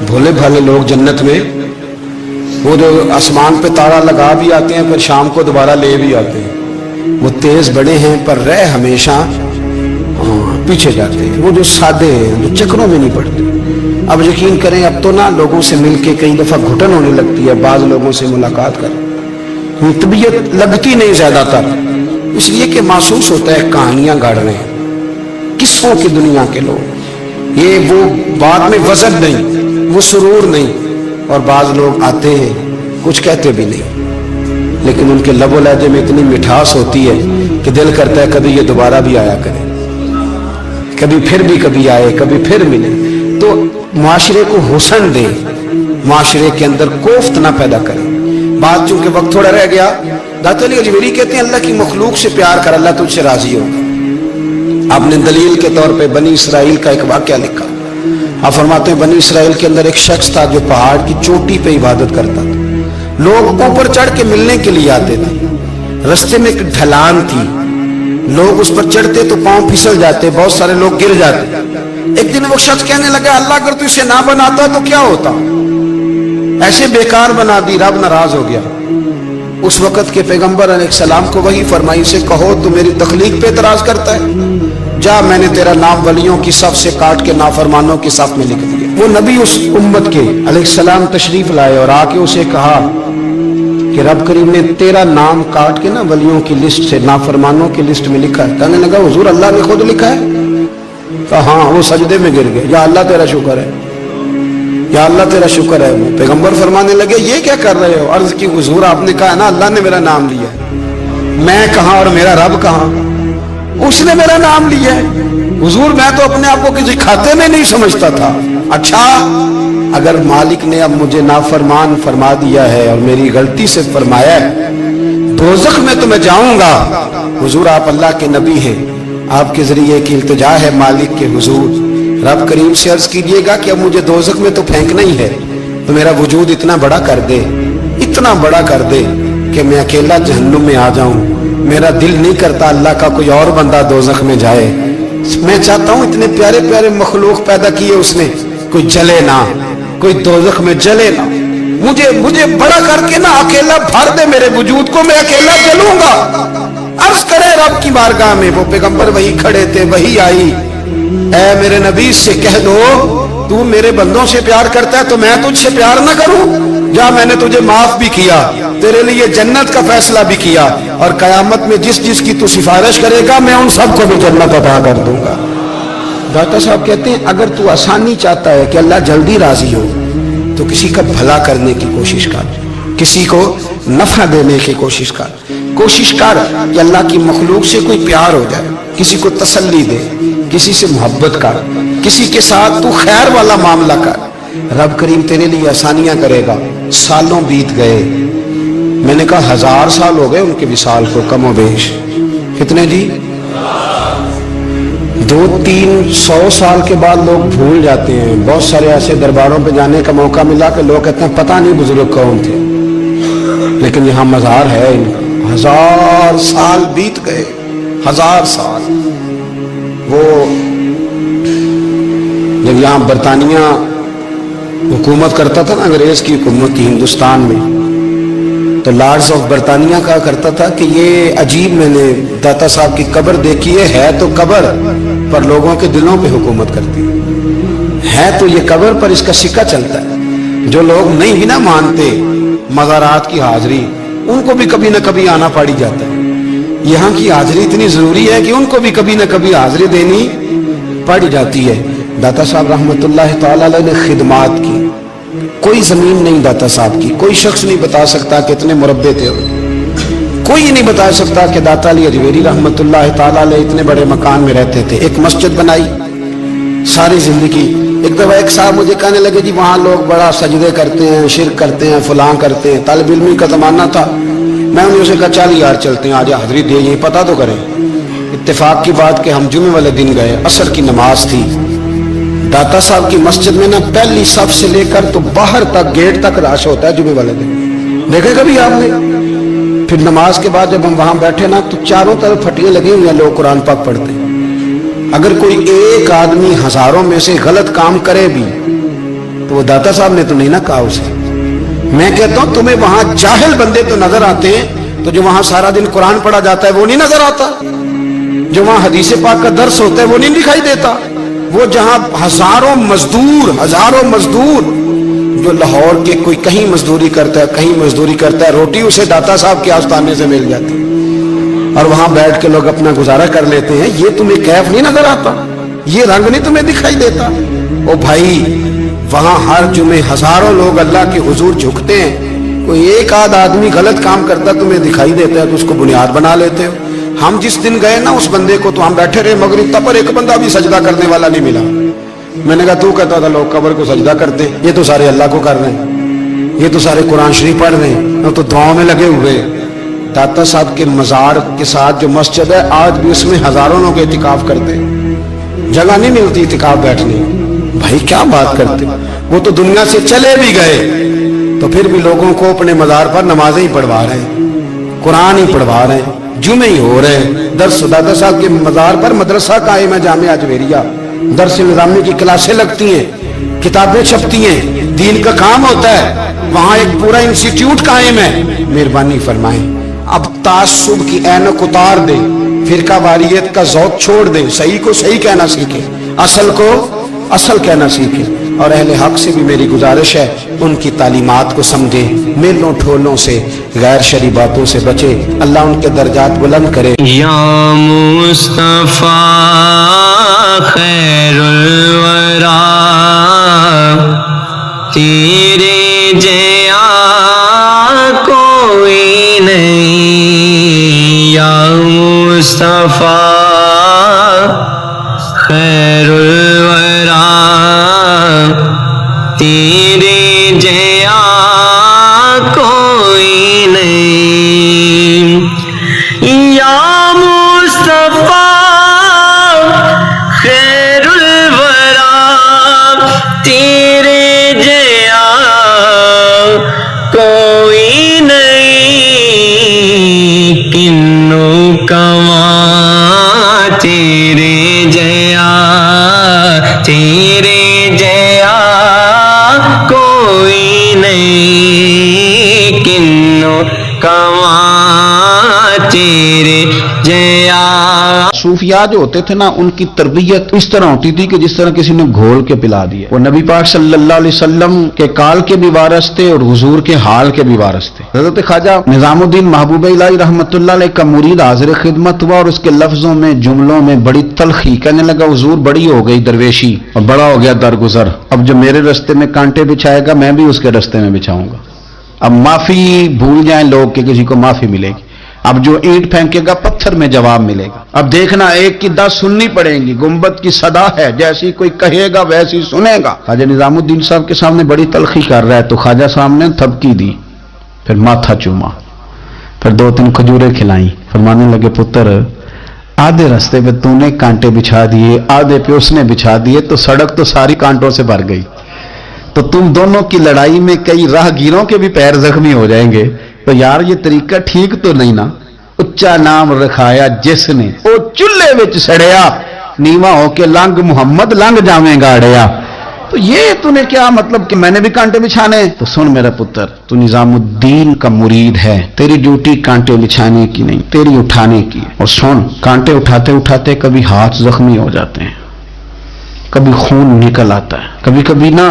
भोले भाले लोग जन्नत में, वो जो आसमान पे तारा लगा भी आते हैं फिर शाम को दोबारा ले भी आते हैं, वो तेज बड़े हैं पर रह हमेशा पीछे जाते हैं। वो जो सादे हैं जो चक्रों में नहीं पड़ते, अब यकीन करें, अब तो ना लोगों से मिलके कई दफा घुटन होने लगती है, बाज लोगों से मुलाकात कर तबीयत लगती नहीं ज्यादातर, इसलिए कि महसूस होता है कहानियां गढ़ रहे हैं, किस्सों की दुनिया के लोग, ये वो बात में वजन नहीं, वो सुरूर नहीं, और बाज लोग आते हैं कुछ कहते भी नहीं, लेकिन उनके लबो लहजे में इतनी मिठास होती है कि दिल करता है कभी ये दोबारा भी आया करे, कभी फिर भी कभी आए, कभी फिर मिले। तो माशरे को हुस्न दे, माशरे के अंदर कोफ्त ना पैदा करे। बात चूंकि वक्त थोड़ा रह गया, दाता अली अजमेरी कहते हैं अल्लाह की मखलूक से प्यार कर, अल्लाह तुझसे राजी होगा। आपने दलील के तौर पे बनी इसराइल का एक वाकया लिखा। आप फरमाते हैं बनी इसराइल के अंदर एक शख्स था जो पहाड़ की चोटी पे इबादत करता था। लोग ऊपर चढ़ के मिलने के लिए आते थे। रास्ते में एक ढलान थी, लोग उस पर चढ़ते तो पांव फिसल जाते, बहुत सारे लोग गिर जाते। एक दिन वो शख्स कहने लगा, अल्लाह अगर तू इसे ना बनाता तो क्या होता, ऐसे बेकार बना दी, रब नाराज हो गया। उस वक्त के पैगंबर अलैहिस्सलाम को वही फरमाई से कहो तो मेरी तखलीक पे एतराज करता है, जा मैंने तेरा नाम वलियों की सफ से काट के नाफरमानों की सफ में लिख दिया। वो नबी उस उम्मत के अलैहिस्सलाम तशरीफ लाए और आके उसे कहा कि रब करीम ने तेरा नाम काट के ना वलियों की लिस्ट से नाफरमानों की लिस्ट में लिखा है। कहने लगा हुजूर अल्लाह ने खुद लिखा है? कहा हाँ। वो सजदे में गिर गए, या अल्लाह तेरा शुक्र है, या अल्लाह तेरा शुक्र है। वो पैगंबर फरमाने लगे ये क्या कर रहे हो? अर्ज की हुजूर आपने कहा ना अल्लाह ने मेरा नाम लिया, मैं कहां और मेरा रब कहां? उसने मेरा नाम लिया है। हुजूर मैं तो अपने आप को किसी खाते में नहीं समझता था। अच्छा, अगर मालिक ने अब मुझे नाफरमान फरमा दिया है और मेरी गलती से फरमाया है, दोज़ख में तो मैं जाऊंगा। हुजूर आप अल्लाह के नबी हैं, आपके जरिए की इल्तिजा है मालिक के हुजूर, रब करीम से अर्ज कीजिएगा कि अब मुझे दोज़ख में तो फेंकना ही है, तो मेरा वजूद इतना बड़ा कर दे, इतना बड़ा कर दे कि मैं अकेला जहन्नुम में आ जाऊं। मेरा दिल नहीं करता अल्लाह का कोई और बंदा दोज़ख में जाए। मैं चाहता हूं इतने प्यारे प्यारे मखलूक पैदा किए उसने, कोई जले ना, कोई दोज़ख में जले ना। मुझे बड़ा करके ना अकेला भर दे मेरे वजूद को, मैं अकेला जलूंगा। अर्ज करे रब की बारगाह में, वो पैगंबर वही खड़े थे, वही आई, ऐ मेरे नबी से कह दो तू मेरे बंदों से प्यार करता है तो मैं तुझसे प्यार ना करूं? जा मैंने तुझे माफ भी किया, तेरे लिए जन्नत का फैसला भी किया, और कयामत में जिस जिस की तू सिफारिश करेगा मैं उन सबको भी जन्नत अता कर दूंगा। दाता साहब कहते हैं अगर तू आसानी चाहता है कि अल्लाह जल्दी राजी हो तो किसी का भला करने की कोशिश कर, किसी को नफा देने की कोशिश कर कि अल्लाह की मखलूक से कोई प्यार हो जाए, किसी को तसल्ली दे, किसी से मोहब्बत कर, किसी के साथ तू खैर वाला मामला कर, रब करीम तेरे लिए आसानियां करेगा। सालों बीत गए, मैंने कहा 1000 साल हो गए उनके विसाल को कमो बेश। कितने जी? 200-300 साल के बाद लोग भूल जाते हैं। बहुत सारे ऐसे दरबारों पे जाने का मौका मिला कि लोग कहते हैं पता नहीं बुजुर्ग कौन थे, लेकिन यहाँ मजार है इनका। 1000 साल बीत गए, 1000 साल। वो जब यहाँ बरतानिया हुकूमत करता था ना, अंग्रेज की हुकूमत थी हिंदुस्तान में, तो लॉर्ड्स ऑफ बरतानिया कहा करता था कि ये अजीब, मैंने दाता साहब की कब्र देखी है तो कब्र पर लोगों के दिलों पे हुकूमत करती है तो ये कब्र पर इसका सिक्का चलता है। जो लोग नहीं भी ना मानते मज़ारात की हाजिरी, उनको भी कभी ना कभी आना पड़ जाता है। यहाँ की हाजिरी इतनी जरूरी है कि उनको भी कभी ना कभी हाजिरी देनी पड़ जाती है। दाता साहब रहमतुल्लाह तआला अलैह ने खिदमात की, कोई जमीन नहीं दाता साहब की, कोई शख्स नहीं बता सकता कितने मुरब्बे थे, कोई नहीं बता सकता कि दाता अली अजमेरी रहमतुल्लाह तआला अलैह इतने बड़े मकान में रहते थे। एक मस्जिद बनाई सारी जिंदगी। एक दफा एक साहब मुझे कहने लगे जी वहां लोग बड़ा सजदे करते हैं, शिरक करते हैं, फलां करते हैं। तालिब इल्मी का जमाना था। मैंने उनसे कहा चल यार चलते हैं, आज हाजिरी दे, ये पता तो करें। इत्तेफाक की बात कि हम जुमे वाले दिन गए, असर की नमाज थी। दाता साहब की मस्जिद में ना पहली सफ से लेकर तो बाहर तक गेट तक रश होता है जुमे वाले दिन, देखे कभी आपने? फिर नमाज के बाद जब हम वहां बैठे ना तो चारों तरफ फटियां लगी हुई हैं, लोग कुरान पाक पढ़ते हैं। अगर कोई एक आदमी हजारों में से गलत काम करे भी तो वो दाता साहब ने तो नहीं ना कहा उसे। मैं कहता हूं तुम्हें वहां जाहिल बंदे तो नजर आते हैं, तो जो वहां सारा दिन कुरान पढ़ा जाता है वो नहीं नजर आता, जो वहां हदीस पाक का दर्स होता है वो नहीं दिखाई देता। وہ جہاں ہزاروں مزدور جو لاہور کے کوئی کہیں مزدوری کرتا ہے کہیں مزدوری کرتا ہے، روٹی اسے داتا صاحب کے آستانے سے مل جاتی اور وہاں بیٹھ کے لوگ اپنا گزارا کر لیتے ہیں، یہ تمہیں کیف نہیں نظر آتا؟ یہ رنگ نہیں تمہیں دکھائی دیتا؟ او بھائی، وہاں ہر جمعے ہزاروں لوگ اللہ کے حضور جھکتے ہیں، کوئی ایک آدھ آدمی غلط کام کرتا تمہیں دکھائی دیتا ہے تو اس کو بنیاد بنا لیتے ہو۔ ہم جس دن گئے نا اس بندے کو تو ہم بیٹھے رہے مغرب تک پر ایک بندہ بھی سجدہ کرنے والا نہیں ملا۔ میں نے کہا تو کہتا تھا لوگ قبر کو سجدہ کرتے ہیں، یہ تو سارے اللہ کو کر رہے ہیں، یہ تو سارے قرآن شریف پڑھ رہے ہیں، وہ تو دعاؤں میں لگے ہوئے۔ داتا صاحب کے مزار کے ساتھ جو مسجد ہے آج بھی اس میں ہزاروں لوگ اعتکاف کرتے ہیں، جگہ نہیں ملتی اعتکاف بیٹھنے۔ بھائی کیا بات کرتے، وہ تو دنیا سے چلے بھی گئے تو پھر بھی لوگوں کو اپنے مزار پر نمازیں ہی پڑھوا رہے ہیں، قرآن ہی پڑھوا رہے ہیں، جمعے ہی ہو رہے ہیں۔ درس داتا صاحب کے مزار پر مدرسہ قائم ہے جامعہ اجویریہ، درس نظامی کی کلاسیں لگتی ہیں، کتابیں چھپتی ہیں، دین کا کام ہوتا ہے، وہاں ایک پورا انسٹیٹیوٹ قائم ہے۔ مہربانی فرمائیں اب تعصب کی اینک اتار دیں، فرقہ واریت کا ذوق چھوڑ دیں، صحیح کو صحیح کہنا سیکھیں، اصل کو اصل کہنا سیکھیں، اور اہل حق سے بھی میری گزارش ہے ان کی تعلیمات کو سمجھیں، میلوں ٹھولوں سے غیر شرعی باتوں سے بچیں، اللہ ان کے درجات بلند کرے۔ یا مصطفیٰ خیر الورا تیرے جیا کوئی نہیں، یا مصطفیٰ خیر الورا تیرے جیا کوئی نہیں، یا مصطفیٰ خیر الورا تیرے جیا کوئی نہیں، کنوں کماں تیرے جیا کوئی نہیں، کنوں کماں تیرے جیا۔ صوفیاء جو ہوتے تھے نا ان کی تربیت اس طرح ہوتی تھی کہ جس طرح کسی نے گھول کے پلا دیا۔ وہ نبی پاک صلی اللہ علیہ وسلم کے کال کے بھی وارث تھے اور حضور کے حال کے بھی وارث تھے۔ حضرت خواجہ نظام الدین محبوب الہی رحمۃ اللہ علیہ کا مرید حاضر خدمت ہوا اور اس کے لفظوں میں جملوں میں بڑی تلخی، کہنے لگا حضور بڑی ہو گئی درویشی اور بڑا ہو گیا درگزر، اب جو میرے رستے میں کانٹے بچھائے گا میں بھی اس کے رستے میں بچھاؤں گا۔ اب معافی بھول جائیں لوگ کہ کسی کو معافی ملے گی، اب جو اینٹ پھینکے گا پتھر میں جواب ملے گا۔ اب دیکھنا ایک کی 10 سننی پڑیں گی، گنبد کی صدا ہے، جیسی کوئی کہے گا ویسی سنے گا۔ خواجہ نظام الدین صاحب کے سامنے بڑی تلخی کر رہا ہے تو خواجہ صاحب نے تھپکی دی، پھر ماتھا چوما، پھر 2-3 کھجوریں کھلائیں، فرمانے لگے پتر آدھے رستے پہ تو نے کانٹے بچھا دیے، آدھے پہ اس نے بچھا دیے تو سڑک تو ساری کانٹوں سے بھر گئی، تو تم دونوں کی لڑائی میں کئی راہ گیروں کے بھی پیر زخمی ہو جائیں گے، تو یار یہ طریقہ ٹھیک تو نہیں نا۔ اچا نام رکھایا جس نے او چولہے وچ سڑیا، نیواں ہو کے لنگ محمد لنگ جاویں گا اڑیا۔ تو یہ تو نے کیا مطلب کہ میں نے بھی کانٹے بچھانے؟ تو سن میرا پتر، تو نظام الدین کا مرید ہے، تیری ڈیوٹی کانٹے بچھانے کی نہیں، تیری اٹھانے کی۔ اور سن، کانٹے اٹھاتے اٹھاتے کبھی ہاتھ زخمی ہو جاتے ہیں، کبھی خون نکل آتا ہے، کبھی کبھی نا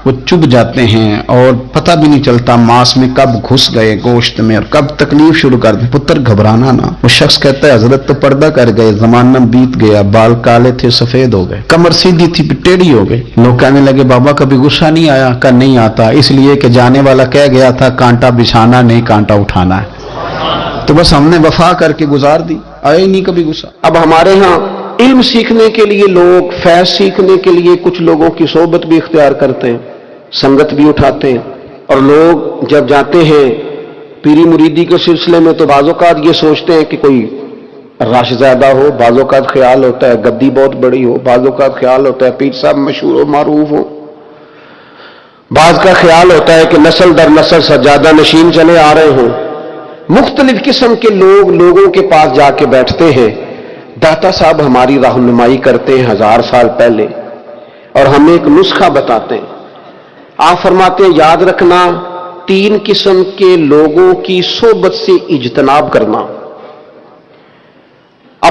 وہ چبھ جاتے ہیں اور پتہ بھی نہیں چلتا ماس میں کب گھس گئے گوشت میں اور کب تکلیف شروع کر دی۔ پتر گھبرانا نا۔ وہ شخص کہتا ہے حضرت تو پردہ کر گئے، زمانہ بیت گیا، بال کالے تھے سفید ہو گئے، کمر سیدھی تھی ٹیڑھی ہو گئی۔ لوگ کہنے لگے بابا کبھی غصہ نہیں آیا؟ کہ نہیں آتا، اس لیے کہ جانے والا کہہ گیا تھا کانٹا بچھانا نہیں کانٹا اٹھانا ہے، تو بس ہم نے وفا کر کے گزار دی، آئے نہیں کبھی غصہ۔ اب ہمارے ہاں علم سیکھنے کے لیے لوگ، فیض سیکھنے کے لیے کچھ لوگوں کی صحبت بھی اختیار کرتے ہیں، سنگت بھی اٹھاتے ہیں، اور لوگ جب جاتے ہیں پیری مریدی کے سلسلے میں تو بعض اوقات یہ سوچتے ہیں کہ کوئی رش زیادہ ہو، بعض اوقات خیال ہوتا ہے گدی بہت بڑی ہو، بعض اوقات خیال ہوتا ہے پیر صاحب مشہور و معروف ہو، بعض کا خیال ہوتا ہے کہ نسل در نسل سجادہ نشین چلے آ رہے ہوں۔ مختلف قسم کے لوگ لوگوں کے پاس جا کے بیٹھتے ہیں۔ داتا صاحب ہماری رہنمائی کرتے ہیں 1000 سال پہلے، اور ہمیں ایک نسخہ بتاتے ہیں۔ آپ فرماتے ہیں یاد رکھنا 3 قسم کے لوگوں کی صحبت سے اجتناب کرنا،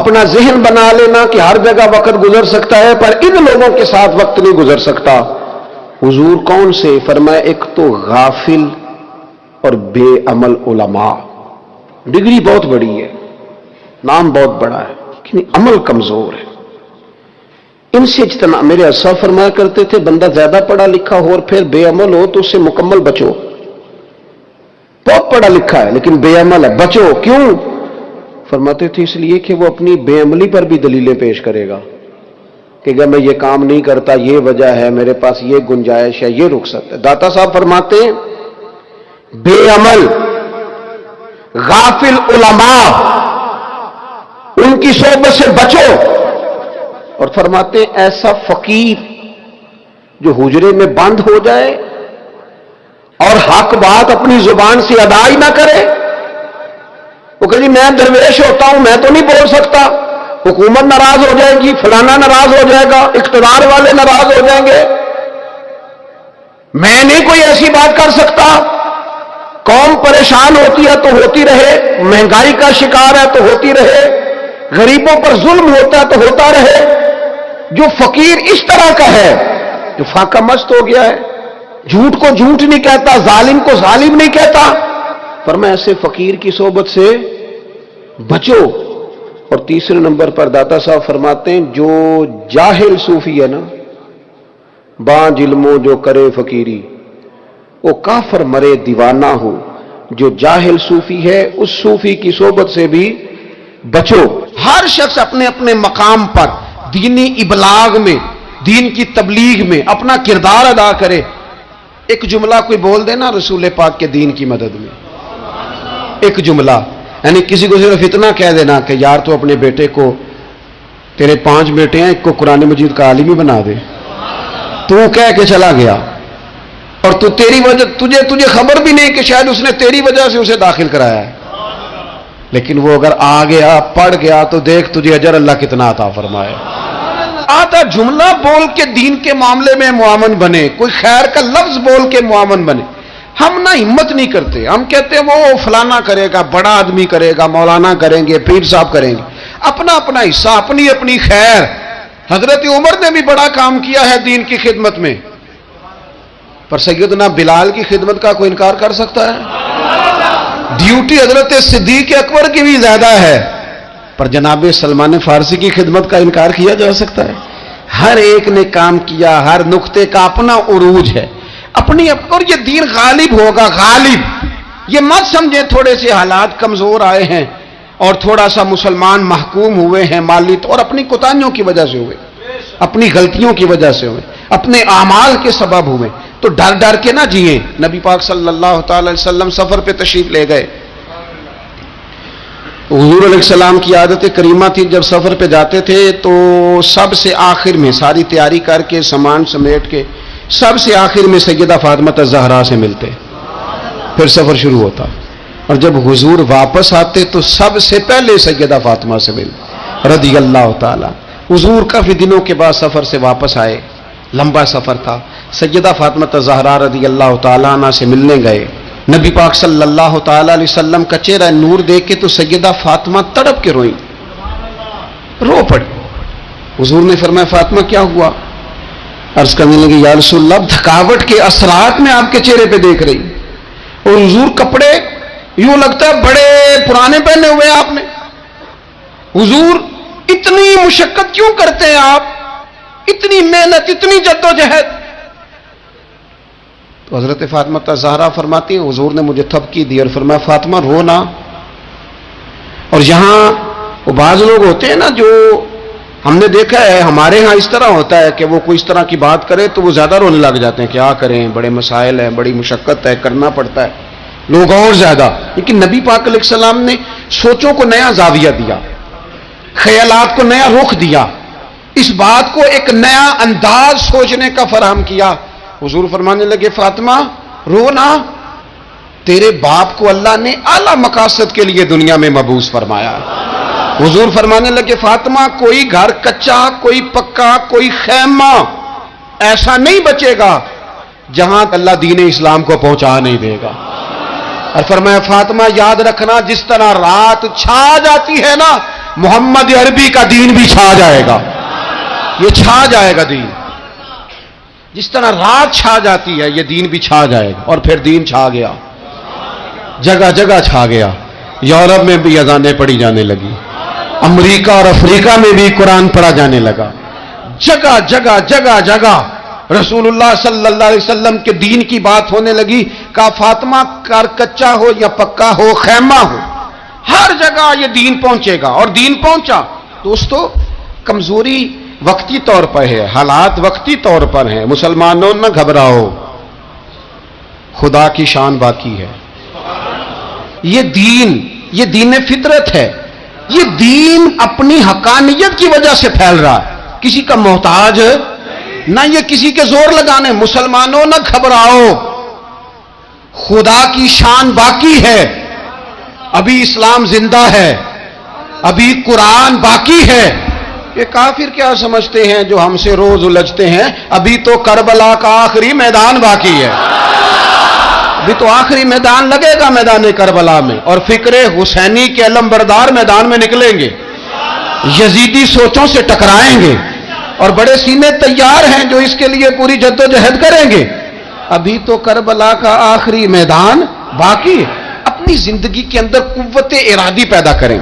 اپنا ذہن بنا لینا کہ ہر جگہ وقت گزر سکتا ہے پر ان لوگوں کے ساتھ وقت نہیں گزر سکتا. حضور کون سے؟ فرمایا ایک تو غافل اور بے عمل علماء. ڈگری بہت بڑی ہے، نام بہت بڑا ہے، لیکن عمل کمزور ہے. ان سے اجتناب. میرے اسلاف فرمایا کرتے تھے بندہ زیادہ پڑھا لکھا ہو اور پھر بے عمل ہو تو اس سے مکمل بچو. بہت پڑھا لکھا ہے لیکن بے عمل ہے، بچو. کیوں؟ فرماتے تھے اس لیے کہ وہ اپنی بے عملی پر بھی دلیلیں پیش کرے گا کہ اگر میں یہ کام نہیں کرتا یہ وجہ ہے، میرے پاس یہ گنجائش ہے، یہ رخصت ہے. داتا صاحب فرماتے ہیں بے عمل غافل علماء ان کی صحبت سے بچو. اور فرماتے ہیں ایسا فقیر جو حجرے میں بند ہو جائے اور حق بات اپنی زبان سے ادا ہی نہ کرے. وہ کہ جی میں درویش ہوتا ہوں، میں تو نہیں بول سکتا. حکومت ناراض ہو جائے گی، فلانا ناراض ہو جائے گا، اقتدار والے ناراض ہو جائیں گے، میں نہیں کوئی ایسی بات کر سکتا. قوم پریشان ہوتی ہے تو ہوتی رہے، مہنگائی کا شکار ہے تو ہوتی رہے، غریبوں پر ظلم ہوتا ہے تو ہوتا رہے. جو فقیر اس طرح کا ہے جو فاقہ مست ہو گیا ہے، جھوٹ کو جھوٹ نہیں کہتا، ظالم کو ظالم نہیں کہتا، فرمایا ایسے فقیر کی صحبت سے بچو. اور تیسرے نمبر پر داتا صاحب فرماتے ہیں جو جاہل صوفی ہے نا، بانج علموں جو کرے فقیری، وہ کافر مرے دیوانہ ہو. جو جاہل صوفی ہے اس صوفی کی صحبت سے بھی بچو. ہر شخص اپنے اپنے مقام پر دینی ابلاغ میں، دین کی تبلیغ میں اپنا کردار ادا کرے. ایک جملہ کوئی بول دے نا رسول پاک کے دین کی مدد میں، ایک جملہ، یعنی کسی کو صرف اتنا کہہ دینا کہ یار تو اپنے بیٹے کو، تیرے 5 بیٹے ہیں، ایک کو قرآن مجید کا عالم ہی بنا دے. تو کہہ کے چلا گیا اور تو تیری وجہ تجھے خبر بھی نہیں کہ شاید اس نے تیری وجہ سے اسے داخل کرایا ہے. لیکن وہ اگر آ گیا پڑھ گیا تو دیکھ تجھے اجر اللہ کتنا عطا فرمائے. آتا جملہ بول کے دین کے معاملے میں معاون بنے، کوئی خیر کا لفظ بول کے معاون بنے. ہم نہ ہمت نہیں کرتے، ہم کہتے ہیں وہ فلانا کرے گا، بڑا آدمی کرے گا، مولانا کریں گے، پیر صاحب کریں گے. اپنا اپنا حصہ، اپنی اپنی خیر. حضرت عمر نے بھی بڑا کام کیا ہے دین کی خدمت میں، پر سیدنا بلال کی خدمت کا کوئی انکار کر سکتا ہے؟ ڈیوٹی حضرت صدیق اکبر کی بھی زیادہ ہے، پر جناب سلمان فارسی کی خدمت کا انکار کیا جا سکتا ہے؟ ہر ایک نے کام کیا، ہر نقطے کا اپنا عروج ہے، اپنی. اور یہ دین غالب ہوگا، غالب. یہ مت سمجھیں تھوڑے سے حالات کمزور آئے ہیں اور تھوڑا سا مسلمان محکوم ہوئے ہیں مالی اور اپنی کوتاہیوں کی وجہ سے ہوئے، اپنی غلطیوں کی وجہ سے ہوئے، اپنے اعمال کے سبب ہوئے. تو ڈر ڈر کے نہ جئیں. نبی پاک صلی اللہ تعالی علیہ وسلم سفر پہ تشریف لے گئے. حضور علیہ السلام کی عادت کریمہ تھی جب سفر پہ جاتے تھے تو سب سے آخر میں ساری تیاری کر کے سامان سمیٹ کے سب سے آخر میں سیدہ فاطمہ الزہرا سے ملتے، پھر سفر شروع ہوتا. اور جب حضور واپس آتے تو سب سے پہلے سیدہ فاطمہ سے مل رضی اللہ تعالی. حضور کافی دنوں کے بعد سفر سے واپس آئے، لمبا سفر تھا. سیدہ فاطمہ الزہرا رضی اللہ تعالیٰ عنہ سے ملنے گئے. نبی پاک صلی اللہ تعالیٰ علیہ وسلم کا چہرہ نور دیکھ کے تو سیدہ فاطمہ تڑپ کے روئیں، رو پڑی. حضور نے فرمایا فاطمہ کیا ہوا؟ عرض کرنے لگی یا رسول اللہ تھکاوٹ کے اثرات میں آپ کے چہرے پہ دیکھ رہی. اور حضور کپڑے یوں لگتا ہے بڑے پرانے پہنے ہوئے آپ نے. حضور اتنی مشقت کیوں کرتے ہیں آپ، اتنی محنت، اتنی جدوجہد؟ تو حضرت فاطمہ الزہرا فرماتی ہیں حضور نے مجھے تھپکی دی اور فرمایا فاطمہ رو نا. اور یہاں وہ بعض لوگ ہوتے ہیں نا جو ہم نے دیکھا ہے ہمارے ہاں اس طرح ہوتا ہے کہ وہ کوئی اس طرح کی بات کرے تو وہ زیادہ رونے لگ جاتے ہیں. کیا کریں، بڑے مسائل ہیں، بڑی مشقت ہے، کرنا پڑتا ہے، لوگ اور زیادہ. لیکن نبی پاک علیہ السلام نے سوچوں کو نیا زاویہ دیا، خیالات کو نیا رخ دیا، اس بات کو ایک نیا انداز سوچنے کا فراہم کیا. حضور فرمانے لگے فاطمہ رو نا، تیرے باپ کو اللہ نے اعلیٰ مقاصد کے لیے دنیا میں مبعوث فرمایا. حضور فرمانے لگے فاطمہ کوئی گھر کچا، کوئی پکا، کوئی خیمہ ایسا نہیں بچے گا جہاں اللہ دین اسلام کو پہنچا نہیں دے گا. اور فرمایا فاطمہ یاد رکھنا جس طرح رات چھا جاتی ہے نا मोहम्मद अरबी का दीन भी छा जाएगा, ये छा जाएगा दीन। जिस तरह रात छा जाती है ये दीन भी छा जाएगा। और फिर दीन छा गया, जगह जगह छा गया। यूरोप में भी अजानें पढ़ी जाने लगी, अमेरिका और अफ्रीका में भी कुरान पढ़ा जाने लगा। जगह जगह जगह जगह रसूलुल्लाह सल्लल्लाहु अलैहि वसल्लम के दीन की बात होने लगी। का फातिमा कार कच्चा हो या पक्का हो, खैमा हो, हर जगह ये दीन पहुंचेगा। और दीन पहुंचा। दोस्तों, कमजोरी वक्ती तौर पर है, हालात वक्ती तौर पर हैं। मुसलमानों न घबराओ, खुदा की शान बाकी है। ये दीन फितरत है। ये दीन अपनी हकानियत की वजह से फैल रहा है, किसी का मोहताज ना ये किसी के जोर लगाने। मुसलमानों न घबराओ, खुदा की शान बाकी है। अभी इस्लाम जिंदा है, अभी कुरान बाकी है। ये काफिर क्या समझते हैं जो हमसे रोज उलझते हैं? अभी तो करबला का आखिरी मैदान बाकी है, अभी तो आखिरी मैदान लगेगा मैदान करबला में। और फिक्रे हुसैनी के अलमबरदार मैदान में निकलेंगे, यजीदी सोचों से टकराएंगे। और बड़े सीने तैयार हैं जो इसके लिए पूरी जद्दोजहद करेंगे। अभी तो करबला का आखिरी मैदान बाकी है। अपनी जिंदगी के अंदर कुव्वत इरादी पैदा करें,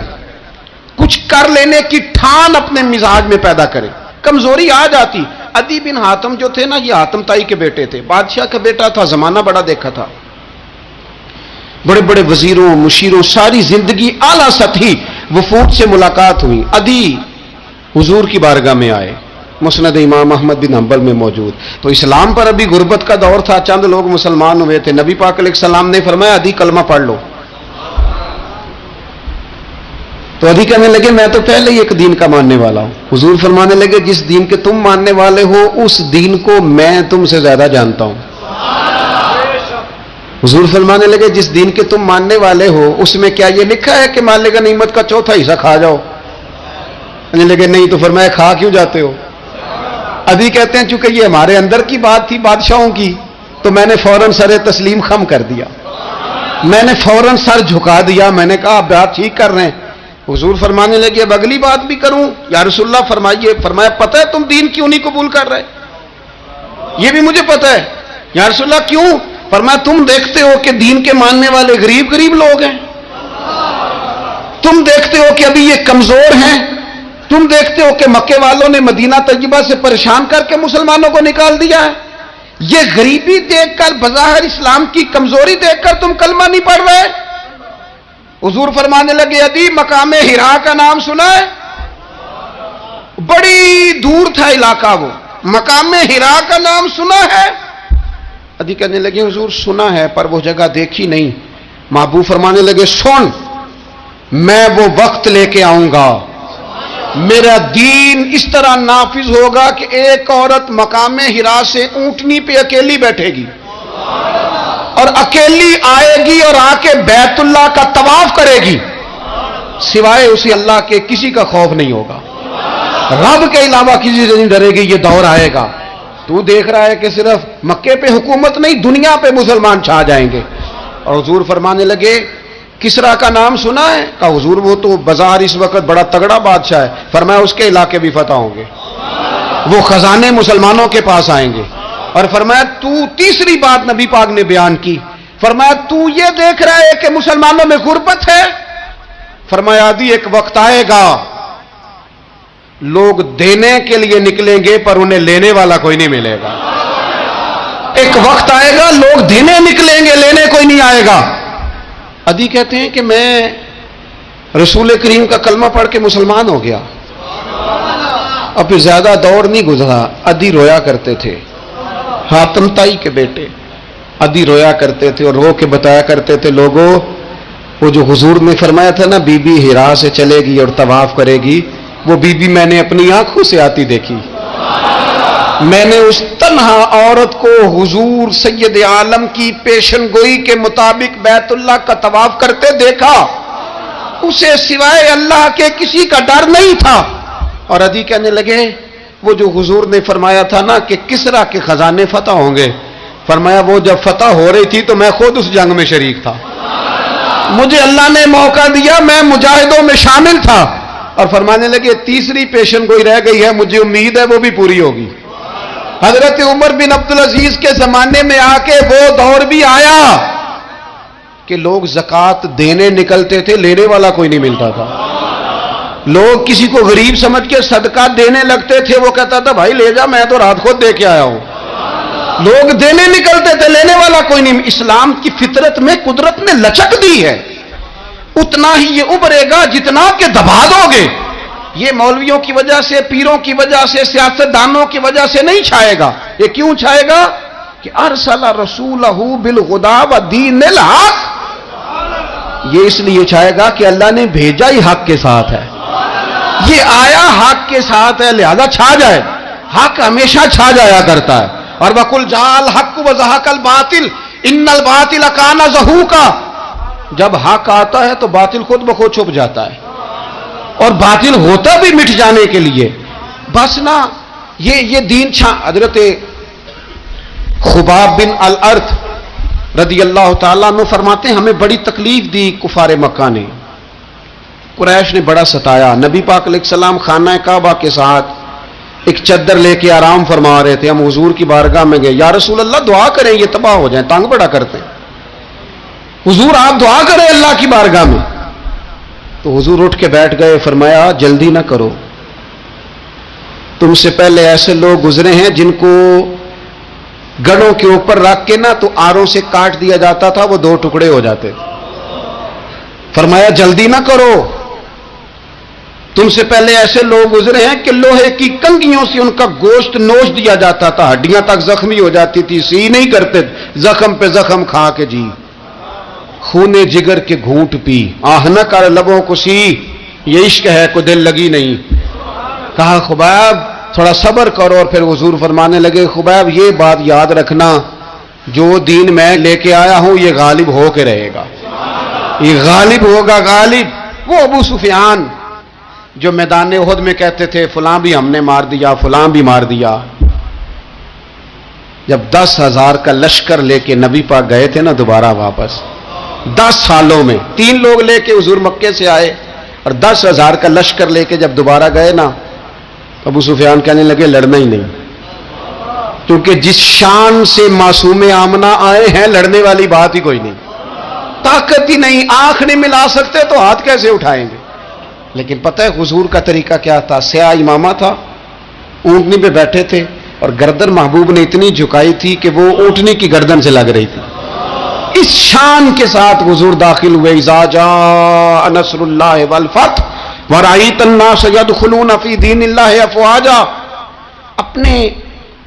कुछ कर लेने की ठान अपने मिजाज में पैदा करें। कमजोरी आ जाती। अदी बिन हातम जो थे ना, ये हातम ताई के बेटे थे, बादशाह का बेटा था, जमाना बड़ा देखा था, बड़े बड़े वजीरों मुशीरों, सारी जिंदगी आला सतही वफूद से मुलाकात हुई। अदी हुजूर की बारगाह में आए, मुस्नद इमाम अहमद बिन हंबल में मौजूद। तो इस्लाम पर अभी गुर्बत का दौर था, चंद लोग मुसलमान हुए थे। नबी पाक अलैहिस्सलाम ने फरमाया अदी कलमा पढ़ लो। तो अदी कहने लगे मैं तो पहले ही एक दीन का मानने वाला हूं। हुजूर फरमाने लगे जिस दीन के तुम मानने वाले हो उस दीन को मैं तुमसे ज्यादा जानता हूं। हुजूर फरमाने लगे जिस दीन के तुम मानने वाले हो उसमें क्या ये लिखा है कि मालिक निमत का चौथा हिस्सा खा जाओ? कहने लगे नहीं। तो फरमाया खा क्यों जाते हो? अभी कहते हैं चूंकि ये हमारे अंदर की बात थी बादशाहों की, तो मैंने फौरन सर तस्लीम खम कर दिया, मैंने फौरन सर झुका दिया। मैंने कहा आप बात ठीक कर रहे हैं। हुजूर फरमाने लगे अब अगली बात भी करूं या रसूलुल्लाह फरमाइए। फरमाया पता है तुम दीन क्यों नहीं कबूल कर रहे? ये भी मुझे पता है। या रसूलुल्लाह क्यों? फरमाया तुम देखते हो कि दीन के मानने वाले गरीब गरीब लोग हैं, तुम देखते हो कि अभी ये कमजोर हैं, तुम देखते हो कि मक्के वालों ने मदीना तैयबा से परेशान करके मुसलमानों को निकाल दिया है। ये गरीबी देखकर, बज़ाहिर इस्लाम की कमजोरी देखकर तुम कलमा नहीं पढ़ रहे। हुजूर फरमाने लगे अदी मकामे हिरा का नाम सुना है? बड़ी दूर था इलाका वो, मकामे हिरा का नाम सुना है? अदी कहने लगे हुजूर सुना है पर वो जगह देखी नहीं। महबूब फरमाने लगे सुन, मैं वो वक्त लेके आऊंगा, मेरा दीन इस तरह नाफिज होगा कि एक औरत मकामे हिरा से ऊंटनी पे अकेली बैठेगी और अकेली आएगी और आके बैतुल्लाह का तवाफ करेगी, सिवाय उसी अल्लाह के किसी का खौफ नहीं होगा, रब के अलावा किसी से नहीं डरेगी। ये दौर आएगा। तू देख रहा है कि सिर्फ मक्के पे हुकूमत नहीं दुनिया पे मुसलमान छा जाएंगे। और हुजूर फरमाने लगे किसरा का नाम सुना है? कहा हुजूर वो तो बाजार इस वक्त बड़ा तगड़ा बादशाह है। फरमाया उसके इलाके भी फतह होंगे, वो खजाने मुसलमानों के पास आएंगे। और फरमाया तू, तीसरी बात नबी पाक ने बयान की, फरमाया तू ये देख रहा है कि मुसलमानों में गुर्बत है? फरमाया आदि एक वक्त आएगा लोग देने के लिए निकलेंगे पर उन्हें लेने वाला कोई नहीं मिलेगा। एक वक्त आएगा लोग देने निकलेंगे, लेने कोई नहीं आएगा। अदी कहते हैं कि मैं रसूल करीम का कलमा पढ़ के मुसलमान हो गया। अब फिर ज्यादा दौर नहीं गुजरा, अदी रोया करते थे, हातम ताई के बेटे अदी रोया करते थे और रो के बताया करते थे लोगों वो जो हुजूर ने फरमाया था ना बीबी हिरा से चलेगी और तवाफ करेगी, वो बीबी मैंने अपनी आंखों से आती देखी। मैंने उस तन्हा औरत को हुजूर सैयद आलम की पेशन गोई के मुताबिक बैतुल्लाह का तवाफ करते देखा, उसे सिवाय अल्लाह के किसी का डर नहीं था। और अदी कहने लगे वो जो हुजूर ने फरमाया था ना कि किसरा के खजाने फतह होंगे, फरमाया वो जब फतह हो रही थी तो मैं खुद उस जंग में शरीक था, मुझे अल्लाह ने मौका दिया, मैं मुजाहिदों में शामिल था। اور فرمانے لگے تیسری پیشن گوئی رہ گئی ہے، مجھے امید ہے وہ بھی پوری ہوگی۔ حضرت عمر بن عبدالعزیز کے زمانے میں آ کے وہ دور بھی آیا کہ لوگ زکوٰۃ دینے نکلتے تھے، لینے والا کوئی نہیں ملتا تھا۔ لوگ کسی کو غریب سمجھ کے صدقہ دینے لگتے تھے، وہ کہتا تھا بھائی لے جا، میں تو رات خود دے کے آیا ہوں۔ لوگ دینے نکلتے تھے، لینے والا کوئی نہیں۔ اسلام کی فطرت میں، قدرت نے لچک دی ہے، اتنا ہی یہ ابھرے گا جتنا کہ دبا دو گے۔ یہ مولویوں کی وجہ سے، پیروں کی وجہ سے، سیاستدانوں کی وجہ سے نہیں چھائے گا۔ یہ کیوں چھائے گا کہ ارسل رسولہ بالہدی ودین الحق، یہ اس لیے چھائے گا کہ اللہ نے بھیجا ہی حق کے ساتھ ہے، یہ آیا حق کے ساتھ ہے، لہذا چھا جائے۔ حق ہمیشہ چھا جایا کرتا ہے۔ اور وَقُلْ جَاءَ الْحَقُّ وَزَهَقَ الْبَاطِلُ إِنَّ الْبَاطِلَ كَانَ زَهُوقًا، جب حق آتا ہے تو باطل خود بخود چھپ جاتا ہے، اور باطل ہوتا بھی مٹ جانے کے لیے۔ بس نا یہ دین حضرت خباب بن الارت رضی اللہ تعالیٰ عنہ فرماتے ہیں ہمیں بڑی تکلیف دی کفار مکہ نے، قریش نے بڑا ستایا۔ نبی پاک علیہ السلام خانہ کعبہ کے ساتھ ایک چادر لے کے آرام فرما رہے تھے، ہم حضور کی بارگاہ میں گئے، یا رسول اللہ دعا کریں یہ تباہ ہو جائیں، تنگ بڑا کرتے ہیں، حضور آپ دعا کریں اللہ کی بارگاہ میں۔ تو حضور اٹھ کے بیٹھ گئے، فرمایا جلدی نہ کرو، تم سے پہلے ایسے لوگ گزرے ہیں جن کو گڑوں کے اوپر رکھ کے نا تو آروں سے کاٹ دیا جاتا تھا، وہ 2 ٹکڑے ہو جاتے تھے۔ فرمایا جلدی نہ کرو، تم سے پہلے ایسے لوگ گزرے ہیں کہ لوہے کی کنگھیوں سے ان کا گوشت نوچ دیا جاتا تھا، ہڈیاں تک زخمی ہو جاتی تھی، سی نہیں کرتے، زخم پہ زخم کھا کے جی خونے جگر کے گھونٹ پی، آہ نہ کر لبوں کو سی، یہ عشق ہے کو دل لگی نہیں۔ کہا خباب تھوڑا صبر کرو، اور پھر حضور فرمانے لگے خباب یہ بات یاد رکھنا، جو دین میں لے کے آیا ہوں یہ غالب ہو کے رہے گا، یہ غالب ہوگا، غالب۔ وہ ابو سفیان جو میدان احد میں کہتے تھے فلاں بھی ہم نے مار دیا، فلاں بھی مار دیا، جب 10,000 کا لشکر لے کے نبی پاک گئے تھے نا دوبارہ واپس، 10 سالوں میں 3 لوگ لے کے حضور مکے سے آئے، اور 10,000 کا لشکر لے کے جب دوبارہ گئے نا، ابو سفیان کہنے لگے لڑنا ہی نہیں، کیونکہ جس شان سے معصوم آمنہ آئے ہیں لڑنے والی بات ہی کوئی نہیں، طاقت ہی نہیں، آنکھ نہیں ملا سکتے تو ہاتھ کیسے اٹھائیں گے۔ لیکن پتہ ہے حضور کا طریقہ کیا تھا؟ سیاہ امامہ تھا، اونٹنی پہ بیٹھے تھے، اور گردن محبوب نے اتنی جھکائی تھی کہ وہ اونٹنی کی گردن سے لگ رہی تھی۔ اس شان کے ساتھ حضور داخل ہوئے، اذا جاء نصر اللہ والفتح ورأیت الناس يدخلون فی دین اللہ افواجا۔ اپنے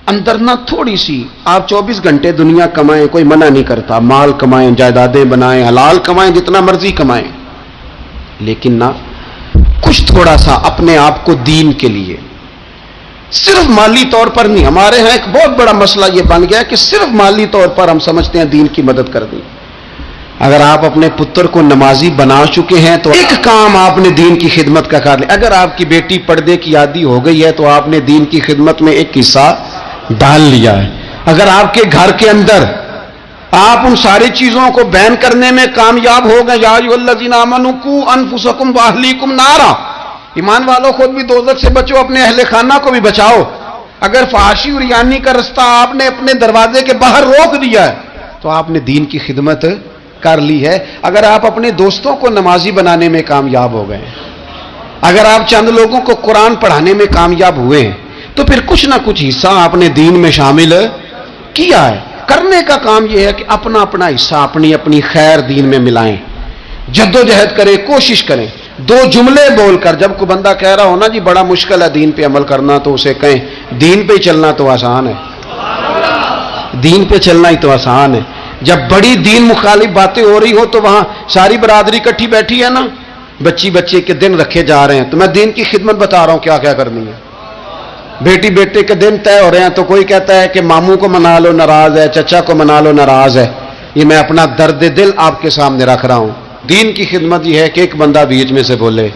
اندر نہ تھوڑی سی، آپ 24 گھنٹے دنیا کمائیں، کوئی منع نہیں کرتا، مال کمائیں، جائیدادیں بنائیں، حلال کمائیں، جتنا مرضی کمائیں، لیکن نہ کچھ تھوڑا سا اپنے آپ کو دین کے لیے، صرف مالی طور پر نہیں۔ ہمارے ہاں ایک بہت بڑا مسئلہ یہ بن گیا کہ صرف مالی طور پر ہم سمجھتے ہیں دین کی مدد کر دیں۔ اگر آپ اپنے پتر کو نمازی بنا چکے ہیں تو ایک کام آپ نے دین کی خدمت کا کر لیا۔ اگر آپ کی بیٹی پردے کی عادی ہو گئی ہے تو آپ نے دین کی خدمت میں ایک حصہ ڈال لیا ہے۔ اگر آپ کے گھر کے اندر آپ ان ساری چیزوں کو بین کرنے میں کامیاب ہو گئے، یا ایھا الذین آمنوا قوا انفسکم واہلیکم نارا، ایمان والوں خود بھی دوزخ سے بچو، اپنے اہل خانہ کو بھی بچاؤ۔ اگر فحاشی اور یعنی کا رستہ آپ نے اپنے دروازے کے باہر روک دیا ہے تو آپ نے دین کی خدمت کر لی ہے۔ اگر آپ اپنے دوستوں کو نمازی بنانے میں کامیاب ہو گئے، اگر آپ چند لوگوں کو قرآن پڑھانے میں کامیاب ہوئے ہیں، تو پھر کچھ نہ کچھ حصہ آپ نے دین میں شامل کیا ہے۔ کرنے کا کام یہ ہے کہ اپنا اپنا حصہ اپنی اپنی خیر دین میں ملائیں، جدوجہد کریں، کوشش کریں۔ 2 جملے بول کر، جب کوئی بندہ کہہ رہا ہو نا جی بڑا مشکل ہے دین پہ عمل کرنا، تو اسے کہیں دین پہ چلنا تو آسان ہے، دین پہ چلنا ہی تو آسان ہے۔ جب بڑی دین مخالف باتیں ہو رہی ہو تو وہاں ساری برادری کٹھی بیٹھی ہے نا، بچے کے دن رکھے جا رہے ہیں، تو میں دین کی خدمت بتا رہا ہوں کیا کیا کرنی ہے۔ بیٹے کے دن طے ہو رہے ہیں تو کوئی کہتا ہے کہ ماموں کو منا لو ناراض ہے، چچا کو منا لو ناراض ہے۔ یہ میں اپنا درد دل آپ کے سامنے رکھ رہا ہوں۔ دین کی خدمت یہ ہے کہ ایک بندہ بیچ میں سے بولے،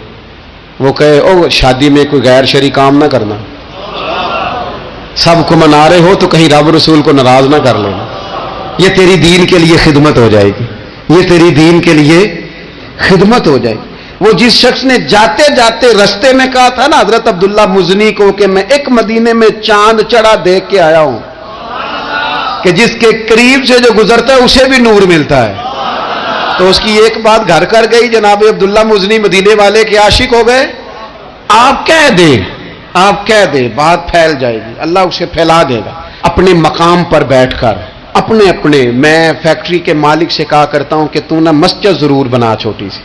وہ کہے او شادی میں کوئی غیر شرعی کام نہ کرنا، سب کو منا رہے ہو تو کہیں رب رسول کو ناراض نہ کر لینا۔ یہ تیری دین کے لیے خدمت ہو جائے گی، یہ تیری دین کے لیے خدمت ہو جائے گی۔ وہ جس شخص نے جاتے جاتے رستے میں کہا تھا نا حضرت عبداللہ مزنی کو کہ میں ایک مدینے میں چاند چڑھا دیکھ کے آیا ہوں کہ جس کے قریب سے جو گزرتا ہے اسے بھی نور ملتا ہے، تو اس کی ایک بات گھر کر گئی، جناب عبداللہ مزنی مدینے والے کے عاشق ہو گئے۔ آپ کہہ دیں بات پھیل جائے گی، اللہ اسے پھیلا دے گا۔ اپنے مقام پر بیٹھ کر اپنے میں فیکٹری کے مالک سے کہا کرتا ہوں کہ تو نہ مسجد ضرور بنا چھوٹی سی،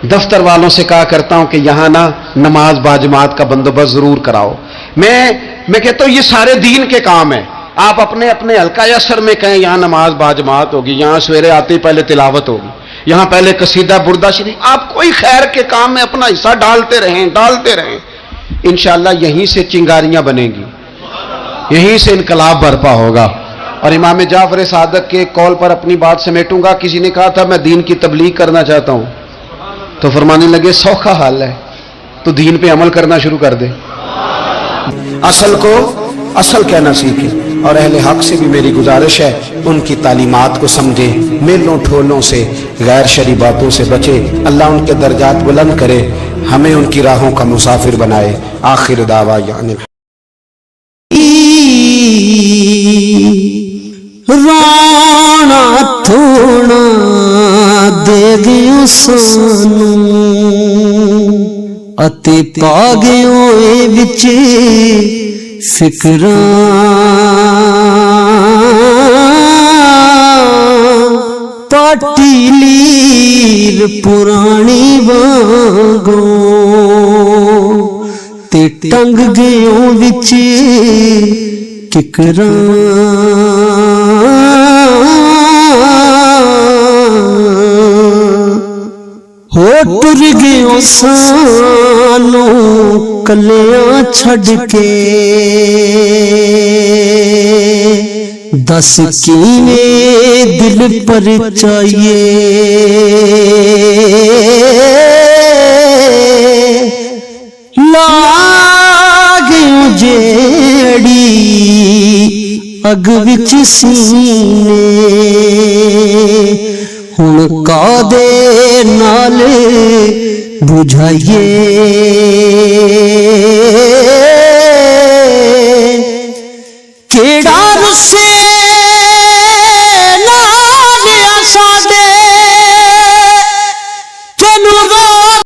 دفتر والوں سے کہا کرتا ہوں کہ یہاں نہ نماز باجماعت کا بندوبست ضرور کراؤ۔ میں کہتا ہوں یہ سارے دین کے کام ہیں، آپ اپنے حلقہ اثر میں کہیں یہاں نماز باجماعت ہوگی، یہاں سویرے آتے ہی پہلے تلاوت ہوگی، یہاں پہلے قصیدہ بردہ شریف، آپ کوئی خیر کے کام میں اپنا حصہ ڈالتے رہیں، انشاءاللہ یہیں سے چنگاریاں بنیں گی، یہیں سے انقلاب برپا ہوگا۔ اور امام جعفر صادق کے قول پر اپنی بات سمیٹوں گا، کسی نے کہا تھا میں دین کی تبلیغ کرنا چاہتا ہوں، تو فرمانے لگے سوکھا حال ہے، تو دین پہ عمل کرنا شروع کر دے۔ اصل کو اصل کہنا سیکھیں، اور اہل حق سے بھی میری گزارش ہے ان کی تعلیمات کو سمجھیں، میلوں ٹھولوں سے غیر شرعی باتوں سے بچیں، اللہ ان کے درجات بلند کرے، ہمیں ان کی راہوں کا مسافر بنائے۔ آخر دعوا یعنی رانا تھوڑا دے گیو سانو اتے پا گیو اے وچ فکراں پاٹی لیر پرانی وانگوں تے ٹنگ گیو وچ ککراں ہو ٹر گیو سانو کلیاں چھڈ کے دس کیویں دل پر چاہیے لاگیو جیڑی اگ وچ سینے ہن کا دے نال بجھائیے کیڑا رسے